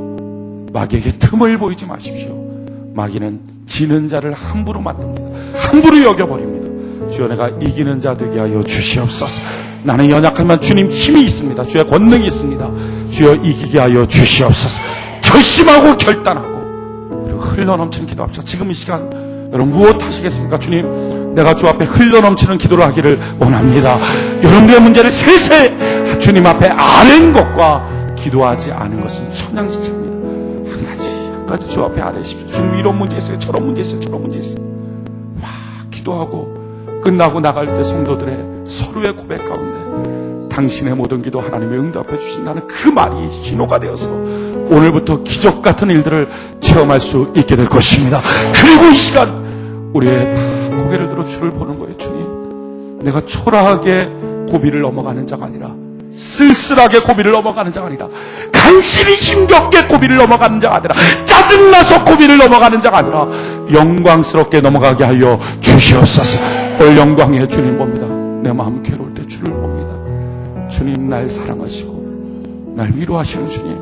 마귀에게 틈을 보이지 마십시오. 마귀는 지는 자를 함부로 만듭니다. 함부로 여겨버립니다. 주여, 내가 이기는 자 되게 하여 주시옵소서. 나는 연약하지만 주님 힘이 있습니다. 주의 권능이 있습니다. 주여, 이기게 하여 주시옵소서. 결심하고 결단하고 그리고 흘러넘치는 기도합시다. 지금 이 시간 여러분 무엇 하시겠습니까? 주님, 내가 주 앞에 흘러넘치는 기도를 하기를 원합니다. 여러분들의 문제를 세세 주님 앞에 아는 것과 기도하지 않은 것은 천양지체입니다. 한 가지 주 앞에 아뢰십시오. 주님, 이런 문제 있어요. 저런 문제 있어요. 저런 문제 있어요. 막 기도하고 끝나고 나갈 때 성도들의 서로의 고백 가운데 당신의 모든 기도 하나님이 응답해 주신다는 그 말이 신호가 되어서 오늘부터 기적 같은 일들을 체험할 수 있게 될 것입니다. 그리고 이 시간 우리의 다 고개를 들어 주를 보는 거예요. 주님, 내가 초라하게 고비를 넘어가는 자가 아니라 쓸쓸하게 고비를 넘어가는 자가 아니라 간신히 힘겹게 고비를 넘어가는 자가 아니라 짜증나서 고비를 넘어가는 자가 아니라 영광스럽게 넘어가게 하여 주시옵소서. 오늘 영광의 주님 봅니다. 내 마음 괴로울 때 주를 봅니다. 주님, 날 사랑하시고 날 위로하시는 주님,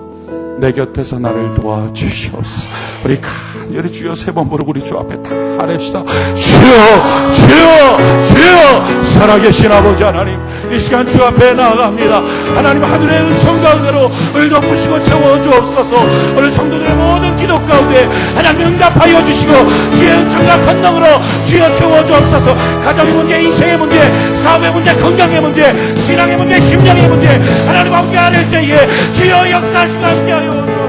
내 곁에서 나를 도와주시옵소서. 우리 간절히 주여 3번 부르고 우리 주 앞에 다 아뢰시다. 주여, 주여, 주여. 살아계신 아버지 하나님, 이 시간 주 앞에 나아갑니다. 하나님, 하늘의 은총 가운데로 오늘 덮으시고 채워주옵소서. 오늘 성도들의 모든 기도 가운데 하나님 응답하여 주시고 주의 은총과 권능으로 주여 채워주옵소서. 가정의 문제, 인생의 문제, 사업의 문제, 건강의 문제, 신앙의 문제, 심령의 문제 하나님 아버지 아뢰 때에 주여 역사하시고 함께하여 주옵소서.